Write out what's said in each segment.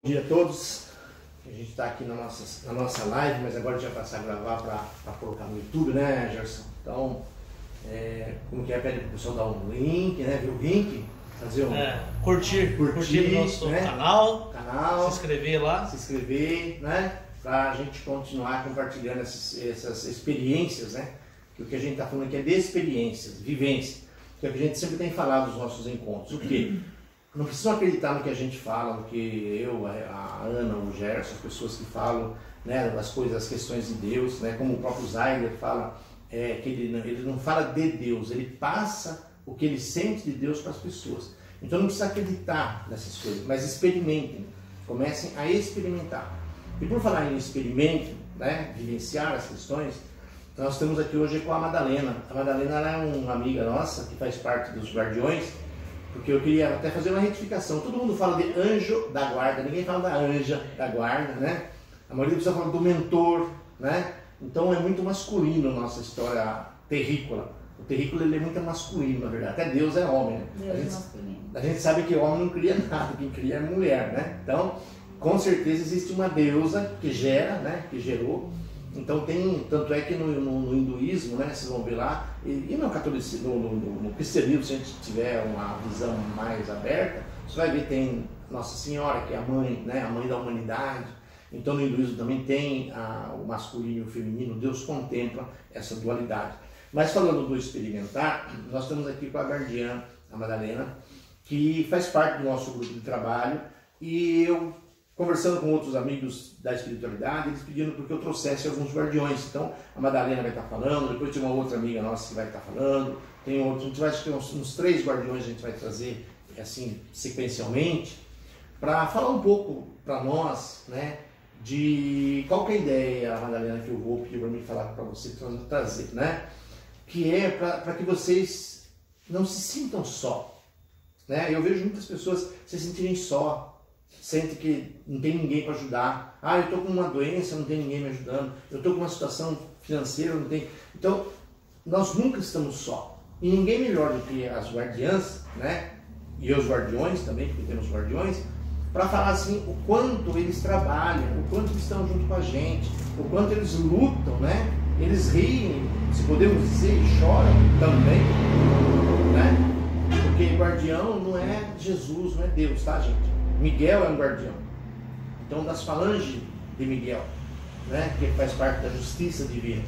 Bom dia a todos. A gente está aqui na nossa live, mas agora a gente vai passar a gravar para colocar no YouTube, né, Gerson? Então, como que é? Pede para o pessoal dar um link, né? Ver o link, fazer um... curtir o nosso canal, se inscrever lá. Se inscrever, né? Para a gente continuar compartilhando essas experiências, né? Que o que a gente está falando aqui é de experiências, vivência. Que é o que a gente sempre tem falado nos nossos encontros. O quê? Não precisam acreditar no que a gente fala, no que eu, a Ana, o Gerson, as pessoas que falam, né, as coisas, as questões de Deus, né, como o próprio Zayder fala, que ele não fala de Deus, ele passa o que ele sente de Deus para as pessoas. Então não precisa acreditar nessas coisas, mas experimentem, comecem a experimentar. E por falar em experimento, né, vivenciar as questões, nós estamos aqui hoje com a Madalena. A Madalena ela é uma amiga nossa que faz parte dos Guardiões. Porque eu queria até fazer uma retificação. Todo mundo fala de anjo da guarda, ninguém fala da anja da guarda, né? A maioria das pessoas fala do mentor, né? Então é muito masculino a nossa história terrícola. O terrícola ele é muito masculino, na verdade. Até Deus é homem, né? A gente sabe que o homem não cria nada, quem cria é mulher, né? Então, com certeza existe uma deusa que gera, né? Que gerou. Então tem, tanto é que no hinduísmo, né, vocês vão ver lá, e no catolicismo, no cristianismo, se a gente tiver uma visão mais aberta, você vai ver tem Nossa Senhora, que é a mãe, né, a mãe da humanidade. Então no hinduísmo também tem o masculino e o feminino, Deus contempla essa dualidade. Mas falando do experimentar, nós estamos aqui com a guardiã, a Madalena, que faz parte do nosso grupo de trabalho, e eu conversando com outros amigos da espiritualidade, eles pedindo porque eu trouxesse alguns guardiões. Então, a Madalena vai estar falando, depois tem uma outra amiga nossa que vai estar falando, tem outro, a gente vai ter uns 3 guardiões a gente vai trazer, assim, sequencialmente, para falar um pouco para nós, né, de qual que é a ideia, Madalena, que eu vou pedir para mim falar para você trazer, né, que é para que vocês não se sintam só, né. Eu vejo muitas pessoas se sentirem só, sente que não tem ninguém para ajudar. Ah, eu estou com uma doença, não tem ninguém me ajudando. Eu estou com uma situação financeira, não tem. Então, nós nunca estamos só. E ninguém melhor do que as guardiãs, né? E os guardiões também, porque temos guardiões, para falar assim o quanto eles trabalham, o quanto eles estão junto com a gente, o quanto eles lutam, né? Eles riem, se podemos dizer, e choram também, né? Porque guardião não é Jesus, não é Deus, tá, gente? Miguel é um guardião, então das falanges de Miguel, né, que faz parte da justiça divina.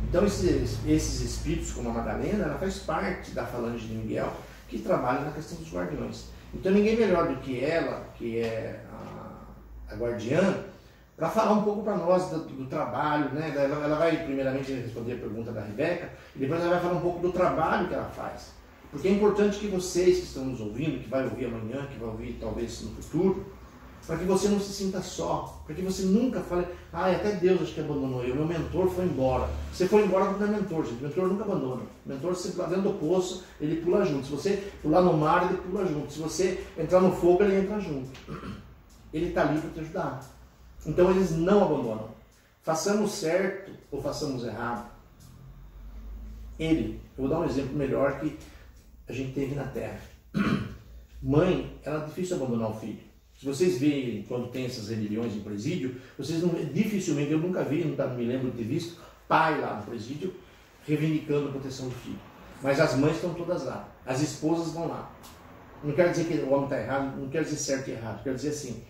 Então esses espíritos, como a Madalena, ela faz parte da falange de Miguel, que trabalha na questão dos guardiões. Então ninguém melhor do que ela, que é a guardiã, para falar um pouco para nós do trabalho, né? Ela vai primeiramente responder a pergunta da Rebeca, e depois ela vai falar um pouco do trabalho que ela faz. Porque é importante que vocês que estão nos ouvindo, que vai ouvir amanhã, que vai ouvir talvez no futuro, para que você não se sinta só, para que você nunca fale, até Deus acho que abandonou eu, meu mentor foi embora. Você foi embora porque não é mentor, gente, o mentor nunca abandona. O mentor, se lá dentro do poço, ele pula junto. Se você pular no mar, ele pula junto. Se você entrar no fogo, ele entra junto. Ele está ali para te ajudar. Então eles não abandonam. Façamos certo ou façamos errado. Eu vou dar um exemplo melhor que a gente teve na Terra. Mãe, ela é difícil abandonar o filho. Se vocês veem quando tem essas rebeliões em presídio, vocês não, dificilmente, eu nunca vi, nunca me lembro de ter visto pai lá no presídio reivindicando a proteção do filho. Mas as mães estão todas lá, as esposas vão lá. Não quero dizer que o homem está errado, não quero dizer certo e errado, quero dizer assim,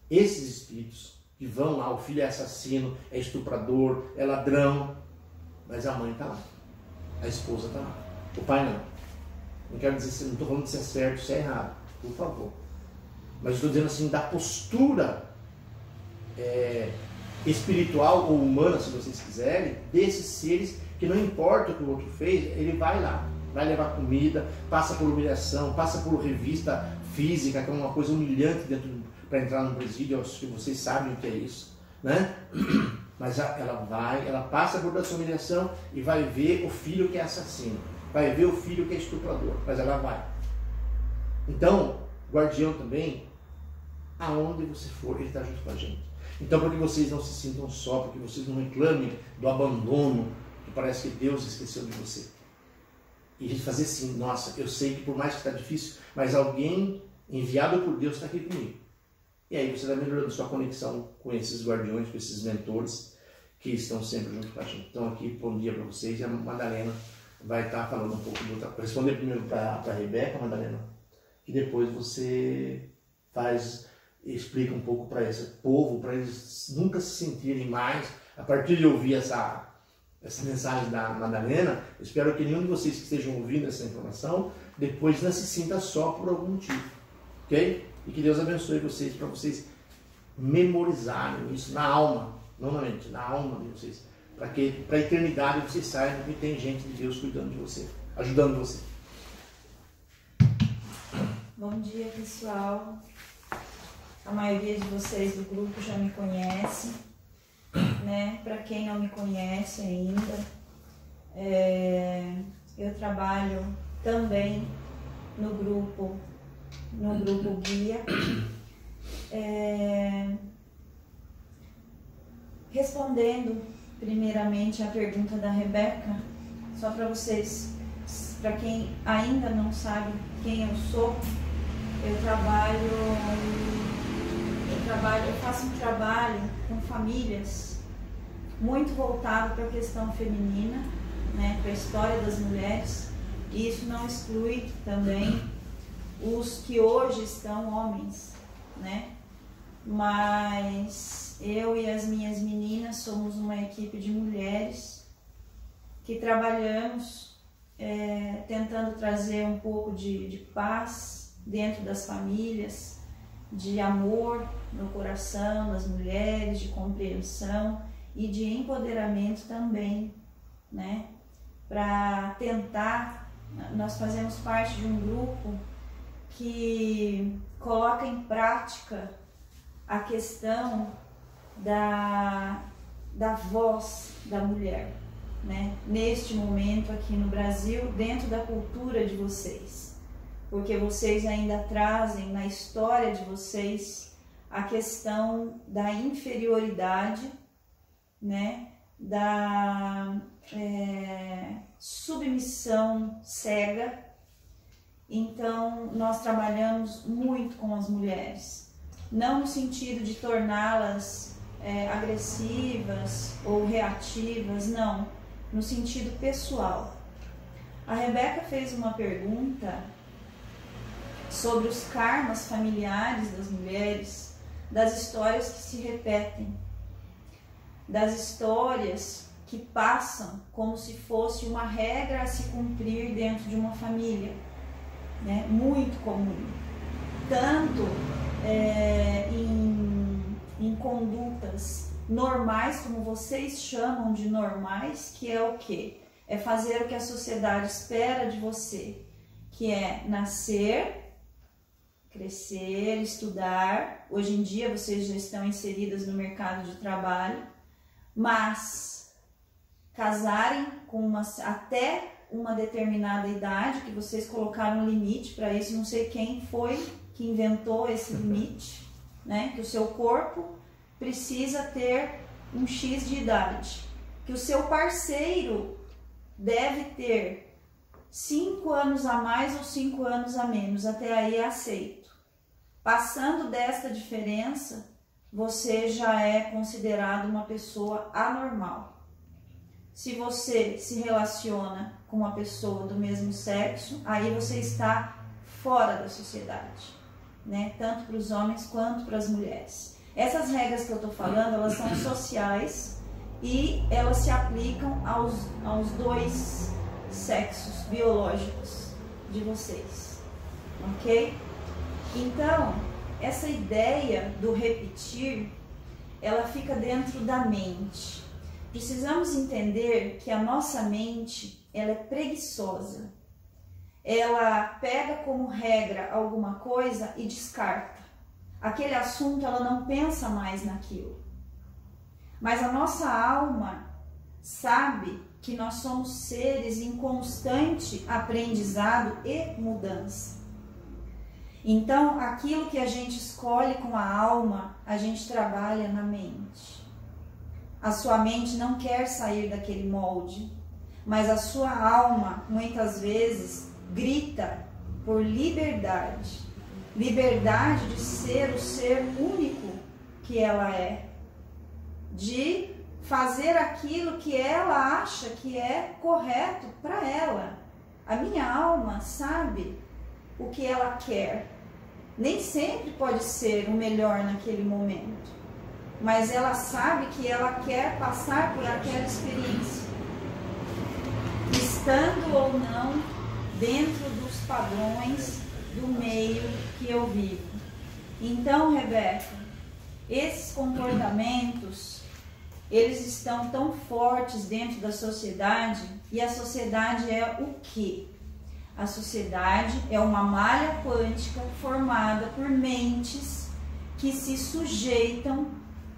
esses espíritos que vão lá, o filho é assassino, é estuprador, é ladrão, mas a mãe está lá, a esposa está lá, o pai não. Não quero dizer, não estou falando se é certo, se é errado, por favor. Mas estou dizendo assim, da postura espiritual ou humana, se vocês quiserem, desses seres que não importa o que o outro fez, ele vai lá, vai levar comida, passa por humilhação, passa por revista física, que é uma coisa humilhante para entrar no presídio, acho que vocês sabem o que é isso, né? Mas ela vai, ela passa por essa humilhação e vai ver o filho que é assassino. Vai ver o filho que é estuprador, mas ela vai. Então, guardião também, aonde você for, ele está junto com a gente. Então, para que vocês não se sintam só, para que vocês não reclamem do abandono, que parece que Deus esqueceu de você. E a gente fazer assim, nossa, eu sei que por mais que está difícil, mas alguém enviado por Deus está aqui comigo. E aí você vai melhorando sua conexão com esses guardiões, com esses mentores que estão sempre junto com a gente. Então aqui, bom dia para vocês, e a Madalena vai estar falando um pouco do... Responder primeiro para a Rebeca, Madalena, e depois você explica um pouco para esse povo, para eles nunca se sentirem mais, a partir de ouvir essa mensagem da Madalena. Eu espero que nenhum de vocês que estejam ouvindo essa informação depois não se sinta só por algum motivo, ok? E que Deus abençoe vocês, para vocês memorizarem isso na alma, não na mente, na alma de vocês, para que para a eternidade vocês saibam que tem gente de Deus cuidando de você, ajudando você. Bom dia, pessoal. A maioria de vocês do grupo já me conhece, né? Para quem não me conhece ainda, eu trabalho também no grupo Guia. Respondendo primeiramente a pergunta da Rebeca, só para vocês, para quem ainda não sabe quem eu sou, eu faço um trabalho com famílias muito voltado para a questão feminina, né, para a história das mulheres, e isso não exclui também os que hoje estão homens, né? Mas eu e as minhas meninas somos uma equipe de mulheres que trabalhamos tentando trazer um pouco de paz dentro das famílias, de amor no coração das mulheres, de compreensão e de empoderamento também, né? Para tentar, nós fazemos parte de um grupo que coloca em prática a questão da voz da mulher, né? Neste momento aqui no Brasil, dentro da cultura de vocês, porque vocês ainda trazem na história de vocês a questão da inferioridade, né? Da submissão cega. Então nós trabalhamos muito com as mulheres, não no sentido de torná-las agressivas ou reativas, não, no sentido pessoal. A Rebeca fez uma pergunta sobre os karmas familiares das mulheres, das histórias que se repetem, das histórias que passam como se fosse uma regra a se cumprir dentro de uma família, né? Muito comum, tanto em condutas normais, como vocês chamam de normais, que é o quê? É fazer o que a sociedade espera de você, que é nascer, crescer, estudar. Hoje em dia vocês já estão inseridas no mercado de trabalho, mas casarem com até uma determinada idade, que vocês colocaram um limite para isso, não sei quem foi que inventou esse limite, né? Que o seu corpo precisa ter um X de idade, que o seu parceiro deve ter 5 anos a mais ou 5 anos a menos, até aí é aceito. Passando desta diferença, você já é considerado uma pessoa anormal. Se você se relaciona com uma pessoa do mesmo sexo, aí você está fora da sociedade, né? Tanto para os homens quanto para as mulheres. Essas regras que eu estou falando, elas são sociais e elas se aplicam aos dois sexos biológicos de vocês, ok? Então, essa ideia do repetir, ela fica dentro da mente. Precisamos entender que a nossa mente, ela é preguiçosa. Ela pega como regra alguma coisa e descarta. Aquele assunto, ela não pensa mais naquilo. Mas a nossa alma sabe que nós somos seres em constante aprendizado e mudança. Então, aquilo que a gente escolhe com a alma, a gente trabalha na mente. A sua mente não quer sair daquele molde, mas a sua alma, muitas vezes, grita por liberdade. liberdade de ser o ser único que ela é, de fazer aquilo que ela acha que é correto para ela. A minha alma sabe o que ela quer. Nem sempre pode ser o melhor naquele momento, mas ela sabe que ela quer passar por aquela experiência, estando ou não dentro dos padrões do meio que eu vivo. Então, Rebeca, esses comportamentos, eles estão tão fortes dentro da sociedade, e a sociedade é o quê? A sociedade é uma malha quântica formada por mentes que se sujeitam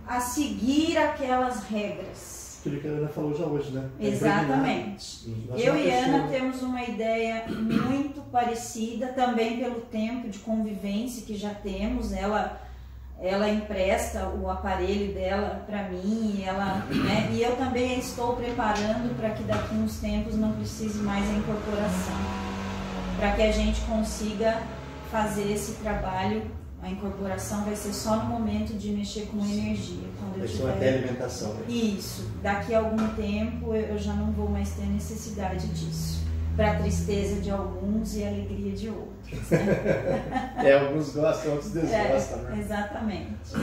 a seguir aquelas regras. Aquilo que a Ana falou já hoje, né? Exatamente. Eu e Ana temos uma ideia muito parecida, também pelo tempo de convivência que já temos. Ela empresta o aparelho dela para mim, né, e eu também estou preparando para que daqui uns tempos não precise mais a incorporação, para que a gente consiga fazer esse trabalho. A incorporação vai ser só no momento de mexer com energia. Vai ser uma alimentação. Né? Isso. Daqui a algum tempo eu já não vou mais ter necessidade disso. Para tristeza de alguns e alegria de outros. Né? Alguns gostam, outros desgostam. Né? Exatamente.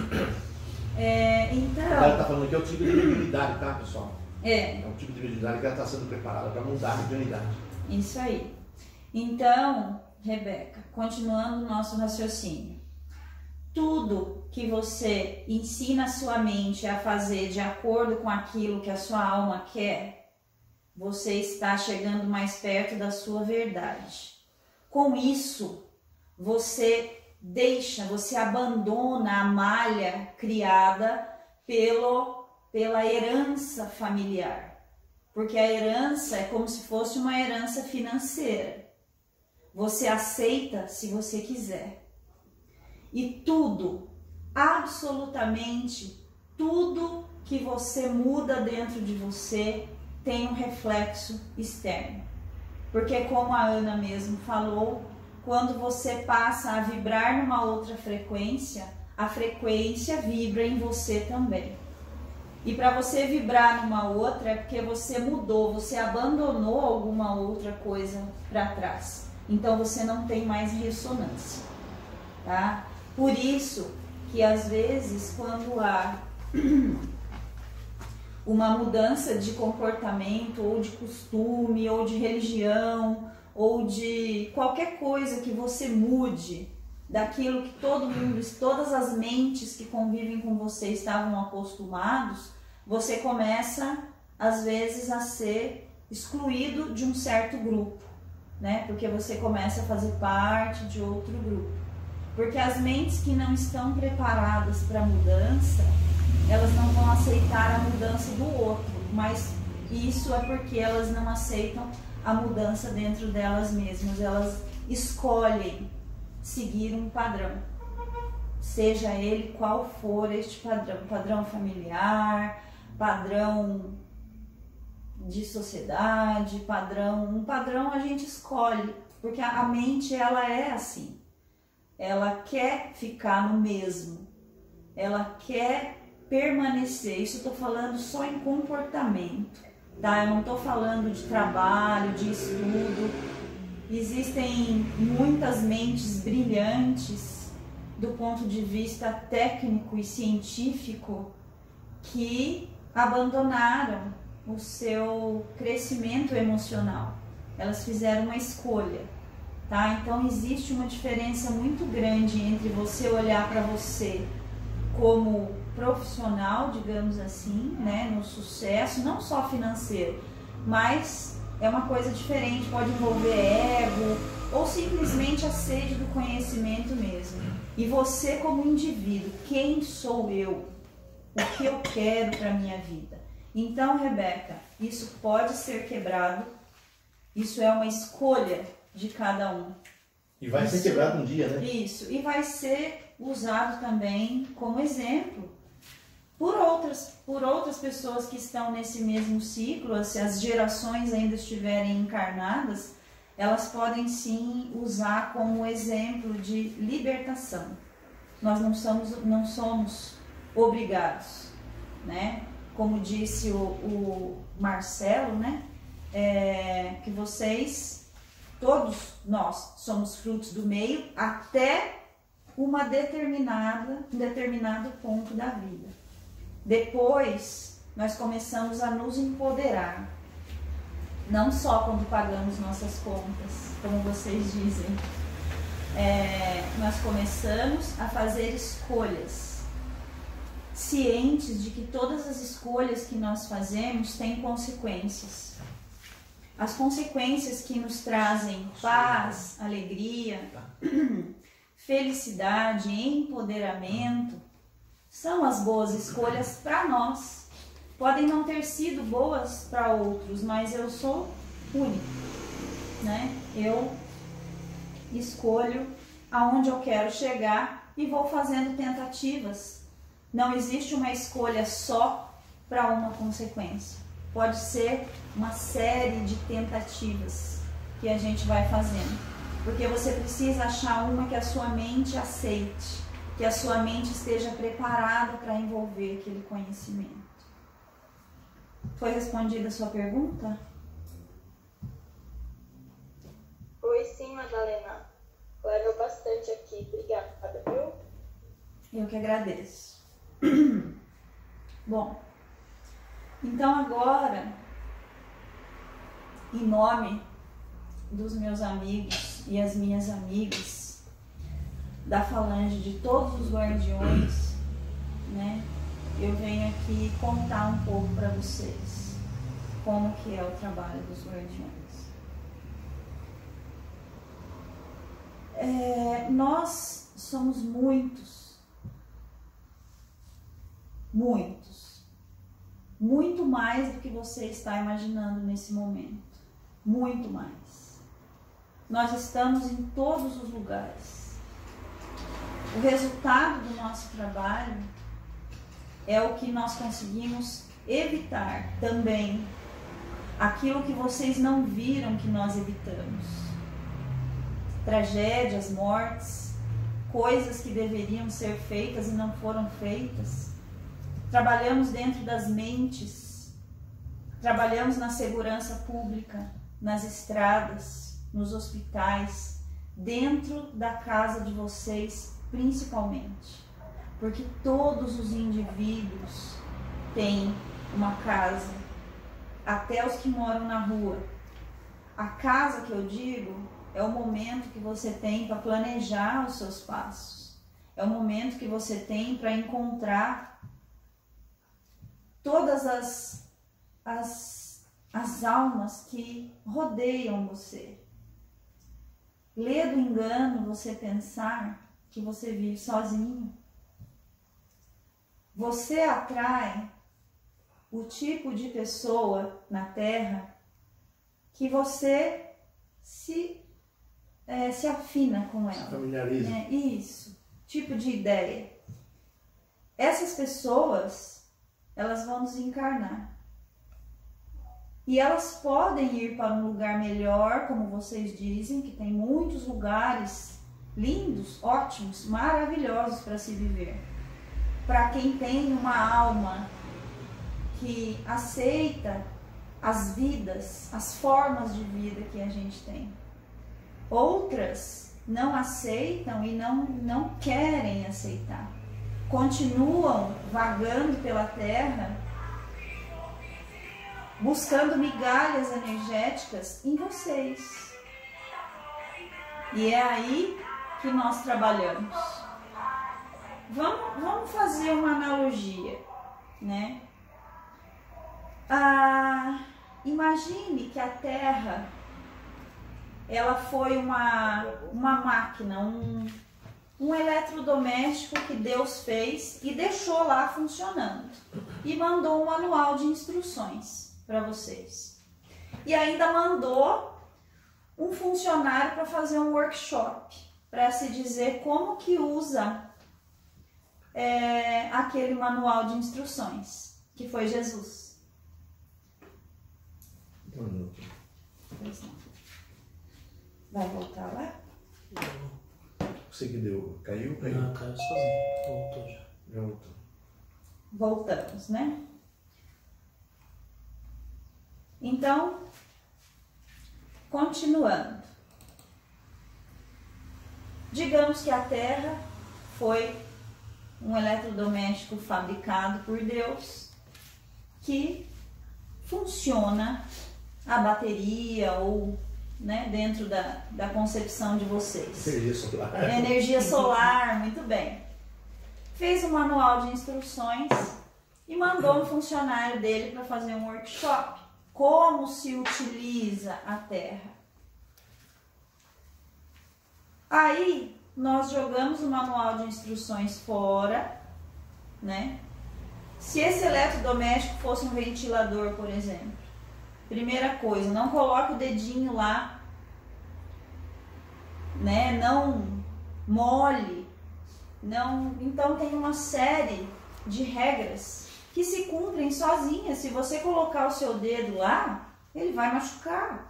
Então... Ela está falando que é o tipo de mediunidade, tá, pessoal? É um tipo de mediunidade que ela está sendo preparada para mudar a mediunidade. Isso aí. Então, Rebeca, continuando o nosso raciocínio. Tudo que você ensina a sua mente a fazer de acordo com aquilo que a sua alma quer, você está chegando mais perto da sua verdade. Com isso, você abandona a malha criada pela herança familiar. Porque a herança é como se fosse uma herança financeira. Você aceita se você quiser. E tudo, absolutamente tudo que você muda dentro de você tem um reflexo externo. Porque como a Ana mesmo falou, quando você passa a vibrar numa outra frequência, a frequência vibra em você também. E para você vibrar numa outra é porque você mudou, você abandonou alguma outra coisa para trás. Então você não tem mais ressonância, tá? Por isso que às vezes quando há uma mudança de comportamento, ou de costume, ou de religião, ou de qualquer coisa que você mude daquilo que todo mundo, todas as mentes que convivem com você estavam acostumados, você começa às vezes a ser excluído de um certo grupo, né? Porque você começa a fazer parte de outro grupo. Porque as mentes que não estão preparadas para a mudança, elas não vão aceitar a mudança do outro, mas isso é porque elas não aceitam a mudança dentro delas mesmas. Elas escolhem seguir um padrão, seja ele qual for este padrão, padrão familiar, padrão de sociedade, um padrão a gente escolhe, porque a mente ela é assim, ela quer ficar no mesmo, ela quer permanecer. Isso eu tô falando só em comportamento, tá? Eu não tô falando de trabalho, de estudo. Existem muitas mentes brilhantes do ponto de vista técnico e científico que abandonaram o seu crescimento emocional. Elas fizeram uma escolha, tá? Então existe uma diferença muito grande entre você olhar para você como profissional, digamos assim, né, no sucesso, não só financeiro, mas é uma coisa diferente, pode envolver ego ou simplesmente a sede do conhecimento mesmo. E você como indivíduo, quem sou eu? O que eu quero para minha vida? Então, Rebeca, isso pode ser quebrado, isso é uma escolha de cada um. E vai ser quebrado um dia, né? Isso, e vai ser usado também como exemplo por outras pessoas que estão nesse mesmo ciclo. Se as gerações ainda estiverem encarnadas, elas podem sim usar como exemplo de libertação. Nós não somos obrigados, né? Como disse o Marcelo, né? Que vocês, todos nós, somos frutos do meio até um determinado ponto da vida. Depois, nós começamos a nos empoderar. Não só quando pagamos nossas contas, como vocês dizem. Nós começamos a fazer escolhas, cientes de que todas as escolhas que nós fazemos têm consequências. As consequências que nos trazem paz, alegria, felicidade, empoderamento, são as boas escolhas para nós. Podem não ter sido boas para outros, mas eu sou único, né? Eu escolho aonde eu quero chegar e vou fazendo tentativas. Não existe uma escolha só para uma consequência. Pode ser uma série de tentativas que a gente vai fazendo. Porque você precisa achar uma que a sua mente aceite, que a sua mente esteja preparada para envolver aquele conhecimento. Foi respondida a sua pergunta? Foi sim, Madalena. Clareou bastante aqui. Obrigada, viu? Eu que agradeço. Bom, então agora, em nome dos meus amigos e as minhas amigas, da falange de todos os guardiões, né? Eu venho aqui contar um pouco para vocês como que é o trabalho dos guardiões. Nós somos muitos, muito mais do que você está imaginando nesse momento, muito mais. Nós estamos em todos os lugares. O resultado do nosso trabalho é o que nós conseguimos evitar também, aquilo que vocês não viram que nós evitamos. Tragédias, mortes, coisas que deveriam ser feitas e não foram feitas. Trabalhamos dentro das mentes, trabalhamos na segurança pública, nas estradas, nos hospitais, dentro da casa de vocês principalmente. Porque todos os indivíduos têm uma casa, até os que moram na rua. A casa que eu digo é o momento que você tem para planejar os seus passos. É o momento que você tem para encontrar todas as almas que rodeiam você. Lê do engano você pensar que você vive sozinho. Você atrai o tipo de pessoa na Terra que você se afina com ela. Se familiariza. Isso, tipo de ideia. Essas pessoas, elas vão desencarnar. E elas podem ir para um lugar melhor, como vocês dizem, que tem muitos lugares lindos, ótimos, maravilhosos para se viver. Para quem tem uma alma que aceita as vidas, as formas de vida que a gente tem. Outras não aceitam e não querem aceitar. Continuam vagando pela Terra, buscando migalhas energéticas em vocês. E é aí que nós trabalhamos. Vamos fazer uma analogia, né? Imagine que a Terra, ela foi uma máquina, um eletrodoméstico que Deus fez e deixou lá funcionando. E mandou um manual de instruções para vocês. E ainda mandou um funcionário para fazer um workshop, para se dizer como que usa aquele manual de instruções, que foi Jesus. Vai voltar lá? Você que deu. Caiu? Não, caiu sozinho. Voltou já. Já voltou. Voltamos, né? Então, continuando. Digamos que a Terra foi um eletrodoméstico fabricado por Deus que funciona a bateria ou, né, dentro da concepção de vocês. Energia solar. Energia solar, muito bem. Fez um manual de instruções e mandou um funcionário dele para fazer um workshop. Como se utiliza a Terra. Aí, nós jogamos o manual de instruções fora, né? Se esse eletrodoméstico fosse um ventilador, por exemplo, primeira coisa, não coloque o dedinho lá, né? Não molhe, não. Então tem uma série de regras que se cumprem sozinhas. Se você colocar o seu dedo lá, ele vai machucar.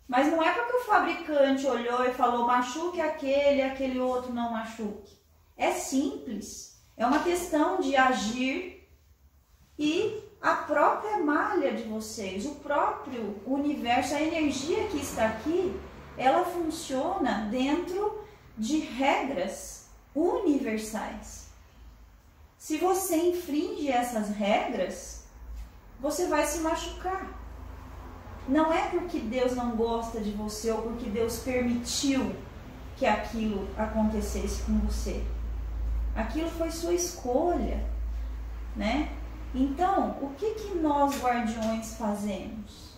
Mas não é porque o fabricante olhou e falou machuque aquele outro não machuque. É simples. É uma questão de agir e a própria malha de vocês, o próprio universo, a energia que está aqui, ela funciona dentro de regras universais. Se você infringe essas regras, você vai se machucar. Não é porque Deus não gosta de você ou porque Deus permitiu que aquilo acontecesse com você. Aquilo foi sua escolha, né? Então, o que nós guardiões fazemos?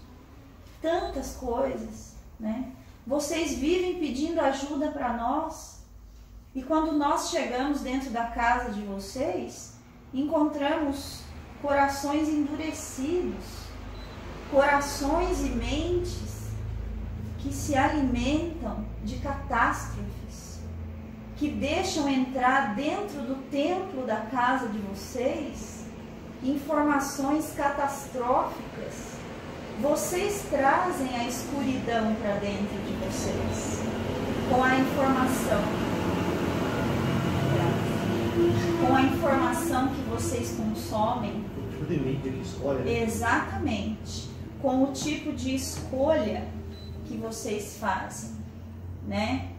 Tantas coisas, né? Vocês vivem pedindo ajuda para nós. E quando nós chegamos dentro da casa de vocês, encontramos corações endurecidos, corações e mentes que se alimentam de catástrofes, que deixam entrar dentro do templo da casa de vocês informações catastróficas. Vocês trazem a escuridão para dentro de vocês com a informação. Com a informação que vocês consomem. O tipo de mídia que escolhe, né? Exatamente. Com o tipo de escolha que vocês fazem, né?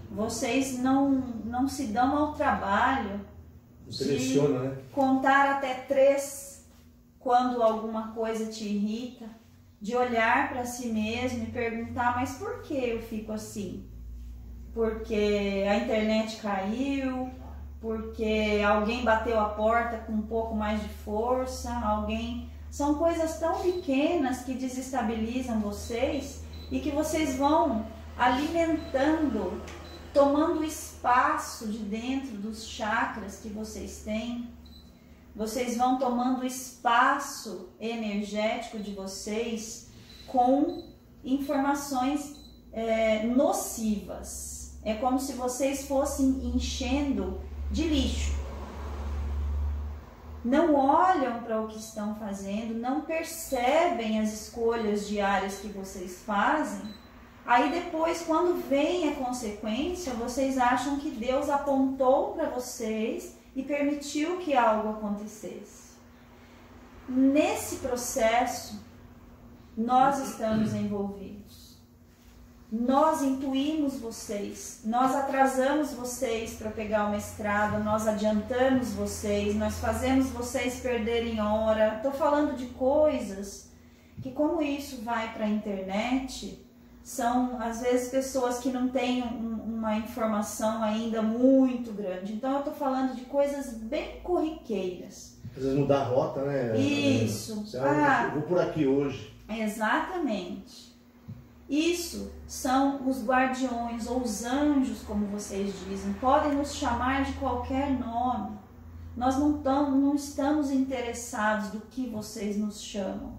Vocês não se dão ao trabalho seleciona, né? Contar até 3 quando alguma coisa te irrita, de olhar para si mesmo e perguntar, mas por que eu fico assim? Porque a internet caiu, porque alguém bateu a porta com um pouco mais de força, São coisas tão pequenas que desestabilizam vocês e que vocês vão alimentando, tomando espaço de dentro dos chakras que vocês têm. Vocês vão tomando espaço energético de vocês com informações nocivas. É como se vocês fossem enchendo de lixo. Não olham para o que estão fazendo, não percebem as escolhas diárias que vocês fazem. Aí depois, quando vem a consequência, vocês acham que Deus apontou para vocês e permitiu que algo acontecesse. Nesse processo, nós estamos envolvidos. Nós intuímos vocês, nós atrasamos vocês para pegar o mestrado, nós adiantamos vocês, nós fazemos vocês perderem hora. Estou falando de coisas que, como isso vai para a internet, são às vezes pessoas que não têm uma informação ainda muito grande. Então eu estou falando de coisas bem corriqueiras. Às vezes mudar a rota, né? Isso. Eu vou por aqui hoje. Exatamente. Isso são os guardiões ou os anjos, como vocês dizem. Podem nos chamar de qualquer nome. Nós não estamos interessados do que vocês nos chamam.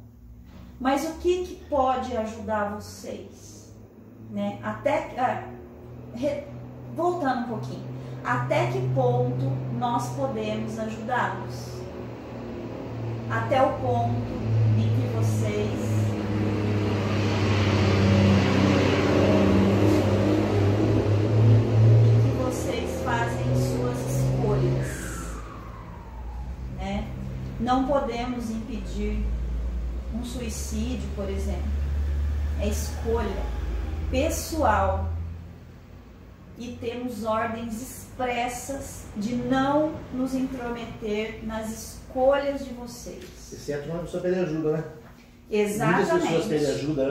Mas o que pode ajudar vocês? Né? Voltando um pouquinho. Até que ponto nós podemos ajudá-los? Até o ponto em que vocês Não podemos impedir um suicídio, por exemplo. É escolha pessoal. E temos ordens expressas de não nos intrometer nas escolhas de vocês. Exceto quando a pessoa pede ajuda, né? Exatamente. Muitas pessoas pedem ajuda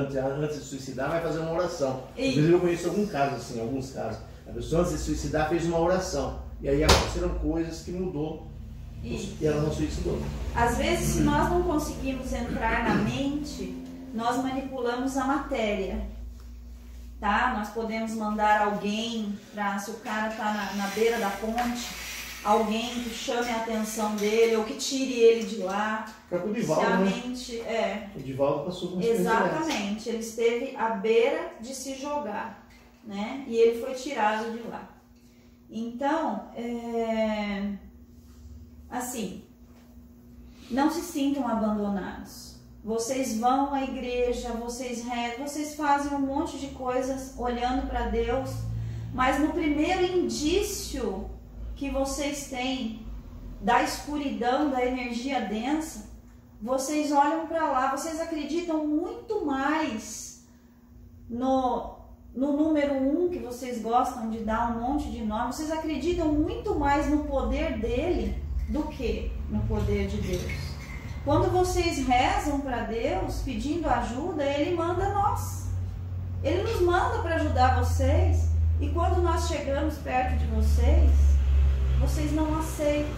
antes de suicidar, vai fazer uma oração. Inclusive eu conheço alguns casos. A pessoa antes de suicidar fez uma oração. E aí aconteceram coisas que mudou. E ela não suicidou. Às vezes, se nós não conseguimos entrar na mente, nós manipulamos a matéria. Tá? Nós podemos mandar alguém, se o cara está na beira da ponte, alguém que chame a atenção dele ou que tire ele de lá. Foi o Divaldo, né? O Divaldo passou com exatamente, ele esteve à beira de se jogar, né? E ele foi tirado de lá. Então, assim, não se sintam abandonados. Vocês vão à igreja, vocês rezam, vocês fazem um monte de coisas olhando para Deus, mas no primeiro indício que vocês têm da escuridão, da energia densa, vocês olham para lá, vocês acreditam muito mais no número 1, que vocês gostam de dar um monte de nome, vocês acreditam muito mais no poder dele do que no poder de Deus. Quando vocês rezam para Deus pedindo ajuda, Ele manda nós. Ele nos manda para ajudar vocês. E quando nós chegamos perto de vocês, vocês não aceitam.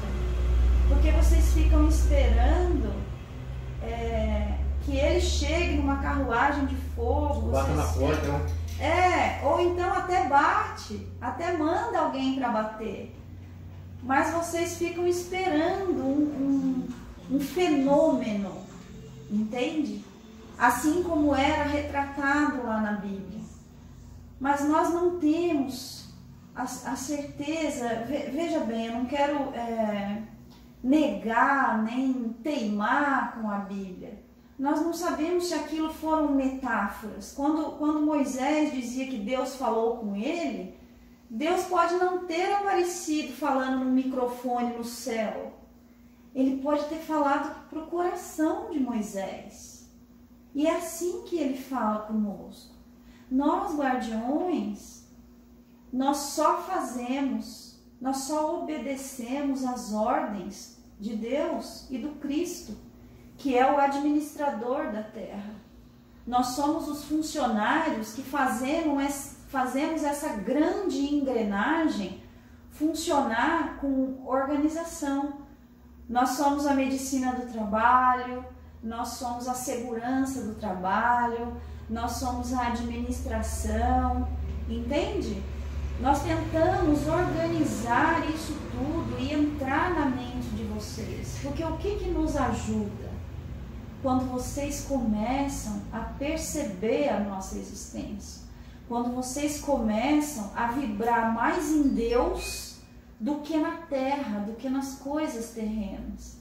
Porque vocês ficam esperando que Ele chegue numa carruagem de fogo. Bate na porta, né? Ou então até bate, até manda alguém para bater. Mas vocês ficam esperando um fenômeno, entende? Assim como era retratado lá na Bíblia. Mas nós não temos a certeza, veja bem, eu não quero negar nem teimar com a Bíblia. Nós não sabemos se aquilo foram metáforas. Quando Moisés dizia que Deus falou com ele, Deus pode não ter aparecido falando no microfone no céu. Ele pode ter falado para o coração de Moisés. E é assim que ele fala conosco. Nós, guardiões, nós só obedecemos às ordens de Deus e do Cristo, que é o administrador da terra. Nós somos os funcionários que fazemos essa grande engrenagem funcionar com organização. Nós somos a medicina do trabalho, nós somos a segurança do trabalho, nós somos a administração, entende? Nós tentamos organizar isso tudo e entrar na mente de vocês, porque o que nos ajuda? Quando vocês começam a perceber a nossa existência, quando vocês começam a vibrar mais em Deus do que na terra, do que nas coisas terrenas.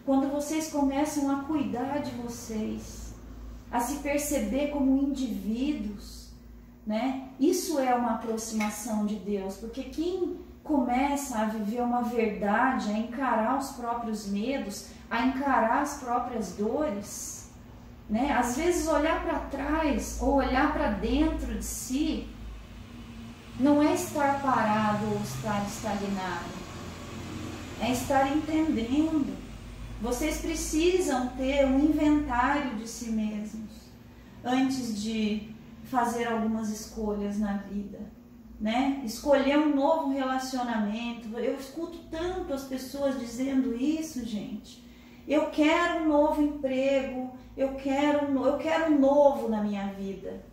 Quando vocês começam a cuidar de vocês, a se perceber como indivíduos, né? Isso é uma aproximação de Deus, porque quem começa a viver uma verdade, a encarar os próprios medos, a encarar as próprias dores, né? Às vezes olhar para trás ou olhar para dentro de si não é estar parado ou estar estagnado, é estar entendendo. Vocês precisam ter um inventário de si mesmos antes de fazer algumas escolhas na vida, né? Escolher um novo relacionamento. Eu escuto tanto as pessoas dizendo isso, gente. Eu quero um novo emprego, eu quero um novo na minha vida.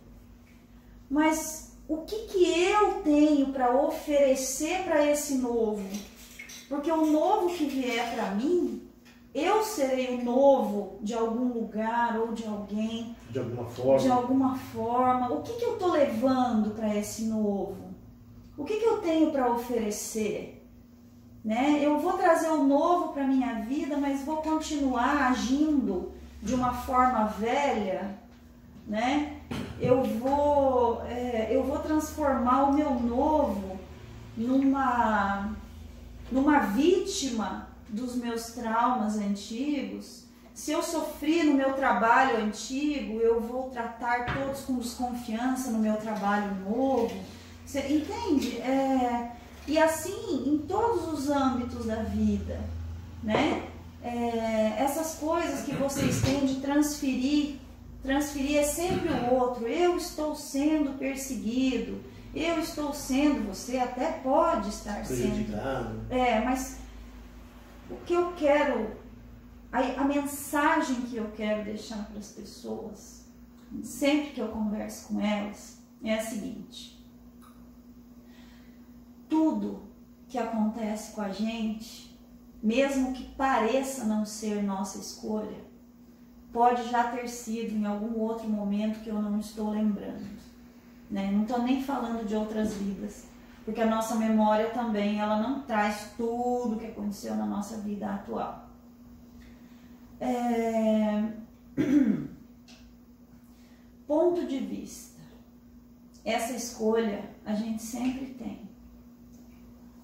Mas o que eu tenho para oferecer para esse novo? Porque o novo que vier para mim, eu serei o novo de algum lugar ou de alguém. De alguma forma. De alguma forma. O que eu estou levando para esse novo? O que eu tenho para oferecer? Né? Eu vou trazer o novo para a minha vida, mas vou continuar agindo de uma forma velha, né? Eu vou transformar o meu novo numa vítima dos meus traumas antigos, se eu sofri no meu trabalho antigo, eu vou tratar todos com desconfiança no meu trabalho novo. Você entende? E assim, em todos os âmbitos da vida, né? Essas coisas que vocês têm de transferir é sempre o outro. Eu estou sendo perseguido, eu estou sendo, você até pode estar sendo. Mas o que eu quero, a mensagem que eu quero deixar para as pessoas, sempre que eu converso com elas, é a seguinte: tudo que acontece com a gente, mesmo que pareça não ser nossa escolha, pode já ter sido em algum outro momento que eu não estou lembrando, né? Não estou nem falando de outras vidas, porque a nossa memória também, ela não traz tudo que aconteceu na nossa vida atual. Ponto de vista. Essa escolha a gente sempre tem.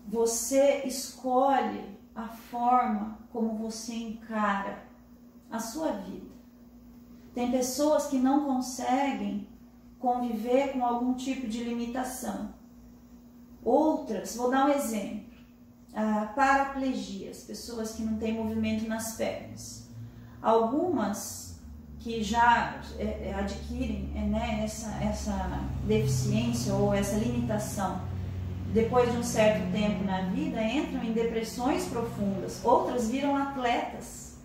Você escolhe a forma como você encara a sua vida. Tem pessoas que não conseguem conviver com algum tipo de limitação. Outras, vou dar um exemplo, paraplegias, pessoas que não têm movimento nas pernas. Algumas que já adquirem essa deficiência ou essa limitação, depois de um certo tempo na vida, entram em depressões profundas. Outras viram atletas,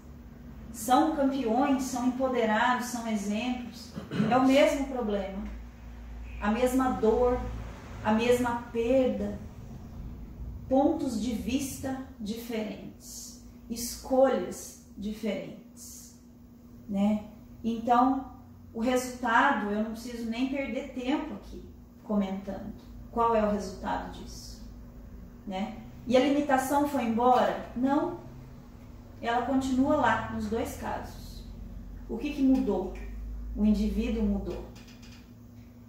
são campeões, são empoderados, são exemplos. É o mesmo problema, a mesma dor, a mesma perda, pontos de vista diferentes, escolhas diferentes, né? Então, o resultado, eu não preciso nem perder tempo aqui comentando. Qual é o resultado disso, né? E a limitação foi embora? Não. Ela continua lá, nos dois casos. O que mudou? O indivíduo mudou.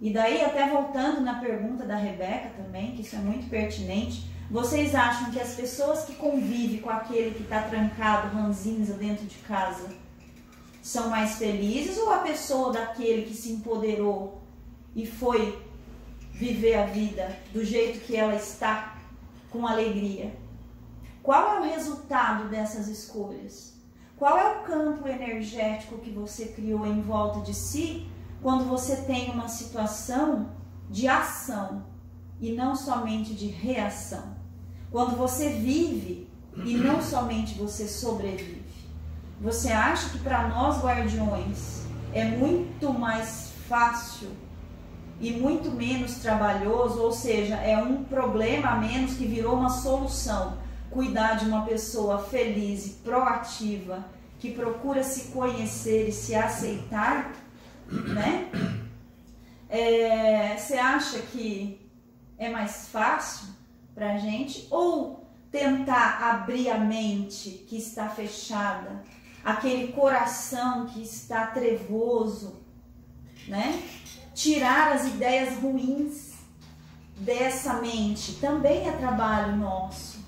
E daí, até voltando na pergunta da Rebeca também, que isso é muito pertinente, vocês acham que as pessoas que convivem com aquele que está trancado, ranzinza dentro de casa, são mais felizes, ou a pessoa daquele que se empoderou e foi viver a vida do jeito que ela está, com alegria? Qual é o resultado dessas escolhas? Qual é o campo energético que você criou em volta de si quando você tem uma situação de ação e não somente de reação? Quando você vive e não somente você sobrevive. Você acha que para nós guardiões é muito mais fácil e muito menos trabalhoso, ou seja, é um problema a menos que virou uma solução, cuidar de uma pessoa feliz e proativa, que procura se conhecer e se aceitar, né? Você acha que é mais fácil pra gente? Ou tentar abrir a mente que está fechada, aquele coração que está trevoso, né? Tirar as ideias ruins dessa mente também é trabalho nosso,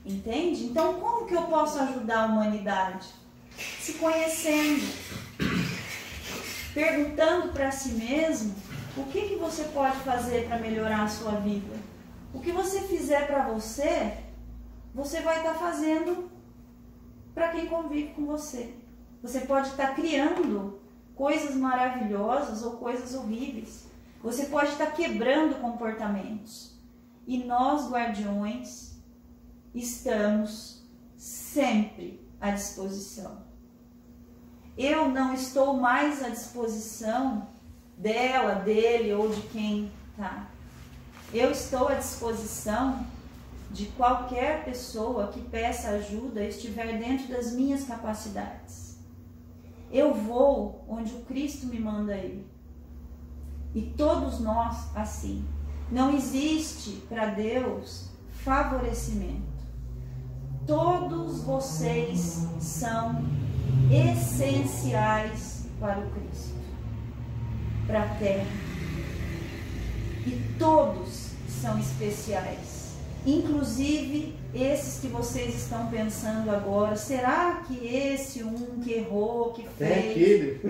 entende? Então, como que eu posso ajudar a humanidade? Se conhecendo, perguntando para si mesmo o que você pode fazer para melhorar a sua vida. O que você fizer para você, você vai estar fazendo para quem convive com você. Você pode estar criando coisas maravilhosas ou coisas horríveis. Você pode estar quebrando comportamentos. E nós, guardiões, estamos sempre à disposição. Eu não estou mais à disposição dela, dele ou de quem tá. Eu estou à disposição de qualquer pessoa que peça ajuda e estiver dentro das minhas capacidades. Eu vou onde o Cristo me manda ir. E todos nós assim. Não existe para Deus favorecimento. Todos vocês são essenciais para o Cristo, para a Terra. E todos são especiais. inclusive esses que vocês estão pensando agora, será que esse um que errou, que fez,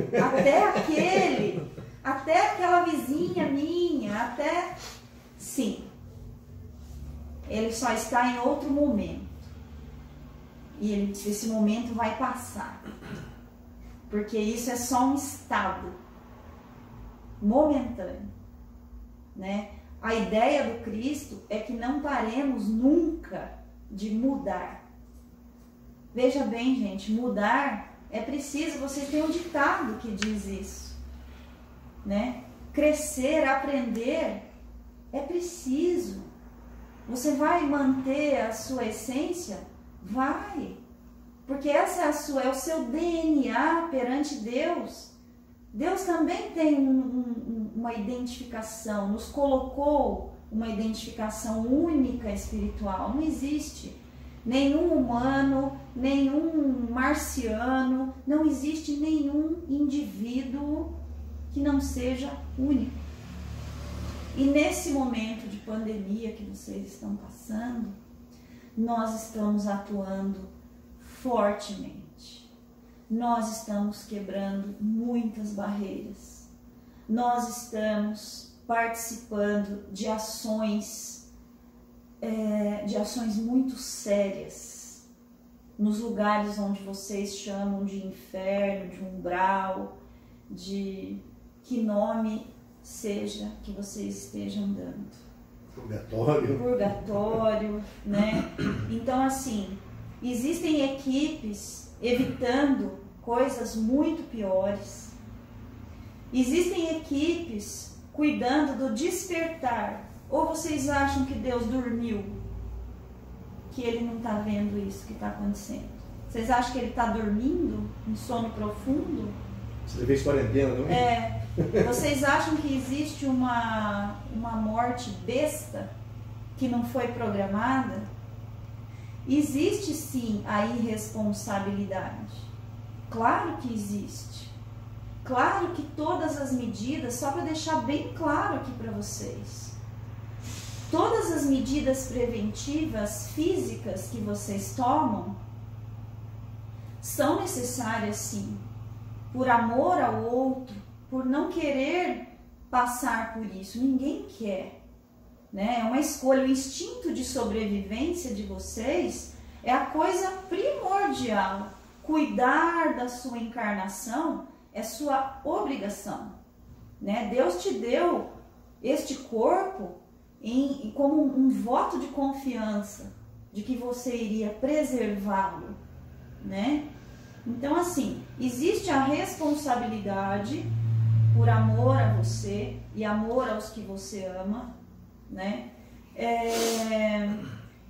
até aquela vizinha minha, até, sim, ele só está em outro momento, e esse momento vai passar, porque isso é só um estado momentâneo, né? A ideia do Cristo é que não paremos nunca de mudar. Veja bem, gente, mudar é preciso, vocês têm um ditado que diz isso, né? Crescer, aprender é preciso. Você vai manter a sua essência? Vai. Porque essa é o seu DNA perante Deus. Deus também tem uma identificação, nos colocou uma identificação única espiritual. Não existe nenhum humano, nenhum marciano, não existe nenhum indivíduo que não seja único. E nesse momento de pandemia que vocês estão passando, nós estamos atuando fortemente. Nós estamos quebrando muitas barreiras. Nós estamos participando de ações muito sérias, nos lugares onde vocês chamam de inferno, de umbral, de que nome seja que vocês estejam dando. Purgatório, né? Então, assim, existem equipes evitando coisas muito piores. Existem equipes cuidando do despertar. Ou vocês acham que Deus dormiu? Que Ele não está vendo isso que está acontecendo? Vocês acham que Ele está dormindo? Um sono profundo? Você fez quarentena, não é? Vocês acham que existe uma morte besta que não foi programada? Existe sim a irresponsabilidade. Claro que existe. Claro que todas as medidas, só para deixar bem claro aqui para vocês, todas as medidas preventivas físicas que vocês tomam são necessárias sim, por amor ao outro, por não querer passar por isso. Ninguém quer, né? É uma escolha. O instinto de sobrevivência de vocês é a coisa primordial. Cuidar da sua encarnação é sua obrigação, né? Deus te deu este corpo como um voto de confiança de que você iria preservá-lo, né? Então, assim, existe a responsabilidade por amor a você e amor aos que você ama, né?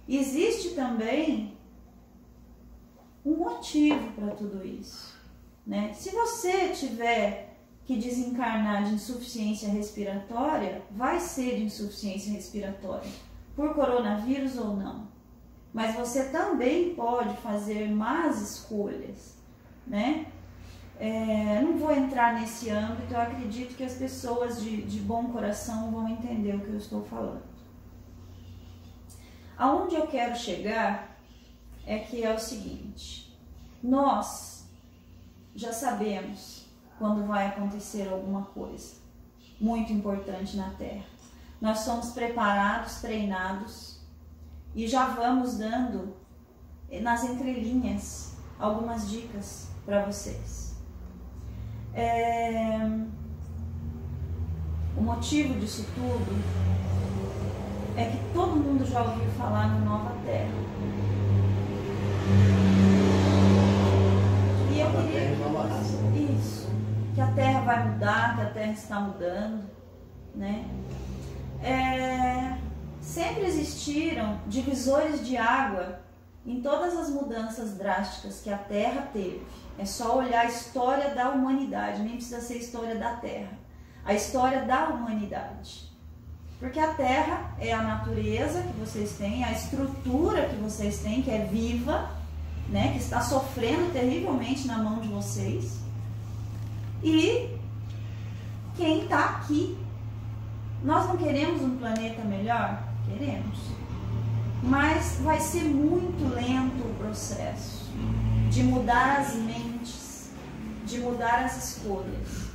Existe também um motivo para tudo isso, né? Se você tiver que desencarnar de insuficiência respiratória, vai ser de insuficiência respiratória, por coronavírus ou não. Mas você também pode fazer más escolhas, né? Não vou entrar nesse âmbito, eu acredito que as pessoas de bom coração vão entender o que eu estou falando. Aonde eu quero chegar é que é o seguinte: nós já sabemos quando vai acontecer alguma coisa muito importante na Terra. Nós somos preparados, treinados e já vamos dando nas entrelinhas algumas dicas para vocês. O motivo disso tudo é que todo mundo já ouviu falar na Nova Terra. E eu queria que a Terra vai mudar, que a Terra está mudando, né? Sempre existiram divisores de água em todas as mudanças drásticas que a Terra teve. É só olhar a história da humanidade, nem precisa ser a história da Terra. A história da humanidade. Porque a Terra é a natureza que vocês têm, a estrutura que vocês têm, que é viva, né, que está sofrendo terrivelmente na mão de vocês. E quem está aqui. Nós não queremos um planeta melhor? Queremos. mas vai ser muito lento o processo de mudar as mentes, de mudar as escolhas.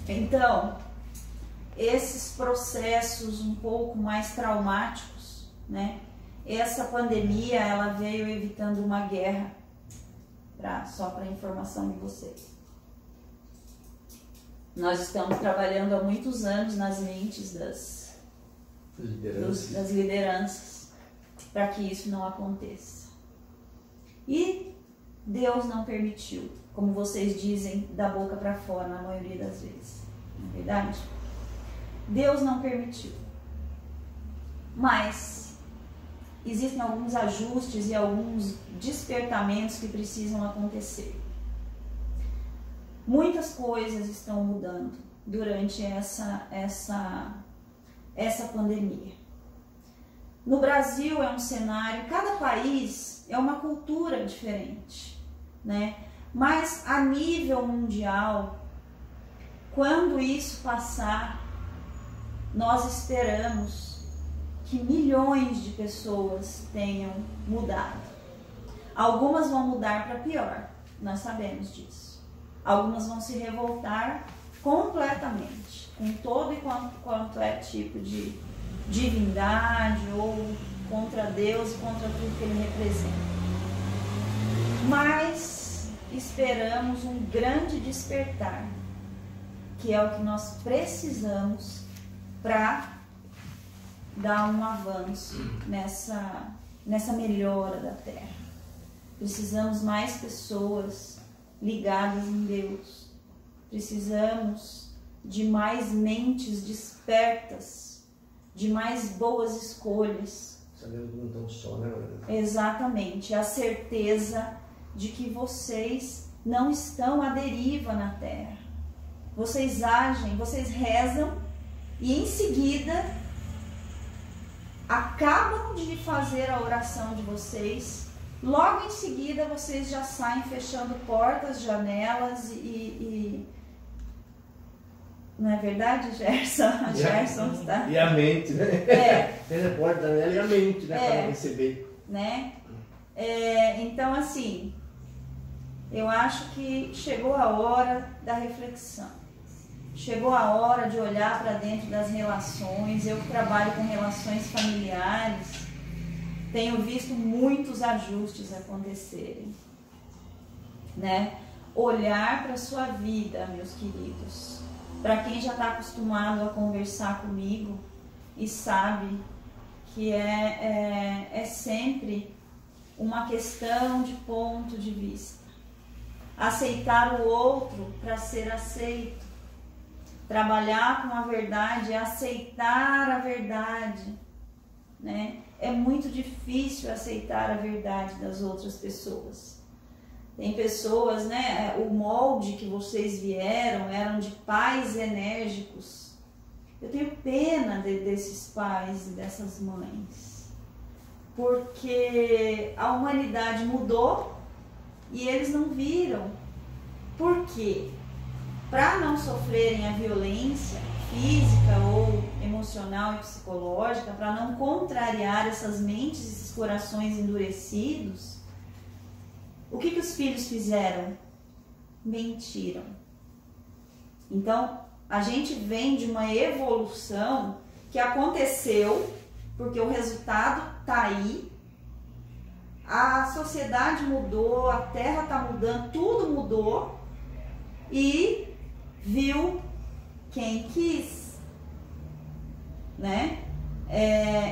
Então, esses processos um pouco mais traumáticos, né? Essa pandemia, ela veio evitando uma guerra, só para informação de vocês. Nós estamos trabalhando há muitos anos nas mentes das lideranças para que isso não aconteça. E Deus não permitiu, como vocês dizem, da boca para fora na maioria das vezes. Não é verdade? Deus não permitiu. Mas existem alguns ajustes e alguns despertamentos que precisam acontecer. Muitas coisas estão mudando durante essa pandemia. No Brasil é um cenário, cada país é uma cultura diferente, né? Mas a nível mundial, quando isso passar, nós esperamos que milhões de pessoas tenham mudado. Algumas vão mudar para pior, nós sabemos disso. Algumas vão se revoltar completamente, com todo e quanto é tipo de divindade ou contra Deus e contra tudo que Ele representa. Mas esperamos um grande despertar, que é o que nós precisamos para dar um avanço nessa melhora da Terra. Precisamos mais pessoas ligadas em Deus. Precisamos de mais mentes despertas, de mais boas escolhas. Sabendo que não estão só, né, Lorena? Exatamente. A certeza de que vocês não estão à deriva na Terra. Vocês agem, vocês rezam e em seguida acabam de fazer a oração de vocês. Logo em seguida vocês já saem fechando portas, janelas e... Não é verdade, Gerson? A Gerson está... E a mente, né? Fecha a porta, janela e a mente, né? Para receber. Né? Então, assim, eu acho que chegou a hora da reflexão. Chegou a hora de olhar para dentro das relações. Eu que trabalho com relações familiares, tenho visto muitos ajustes acontecerem, né? Olhar para a sua vida, meus queridos. Para quem já está acostumado a conversar comigo e sabe que é sempre uma questão de ponto de vista. Aceitar o outro para ser aceito. Trabalhar com a verdade, aceitar a verdade, né? É muito difícil aceitar a verdade das outras pessoas. Tem pessoas, né? O molde que vocês vieram eram de pais enérgicos. Eu tenho pena desses pais e dessas mães, porque a humanidade mudou e eles não viram. Por quê? Para não sofrerem a violência física ou emocional e psicológica, para não contrariar essas mentes, esses corações endurecidos, o que os filhos fizeram? Mentiram. Então, a gente vem de uma evolução que aconteceu, porque o resultado está aí, a sociedade mudou, a Terra está mudando, tudo mudou, e viu quem quis, né?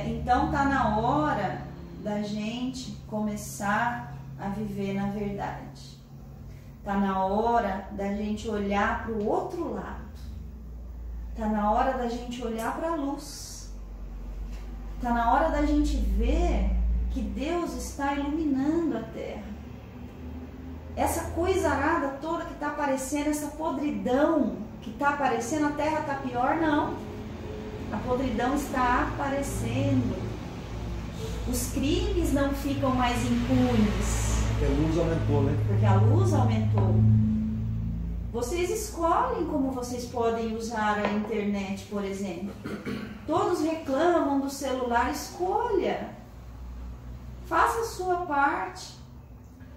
Então tá na hora da gente começar a viver na verdade. Tá na hora da gente olhar para o outro lado. Tá na hora da gente olhar para a luz. Tá na hora da gente ver que Deus está iluminando a Terra. Essa coisa arada toda que está aparecendo, essa podridão que está aparecendo, a Terra está pior? Não. A podridão está aparecendo. Os crimes não ficam mais impunes. Porque a luz aumentou, né? Porque a luz aumentou. Vocês escolhem como vocês podem usar a internet, por exemplo. Todos reclamam do celular, escolha. Faça a sua parte.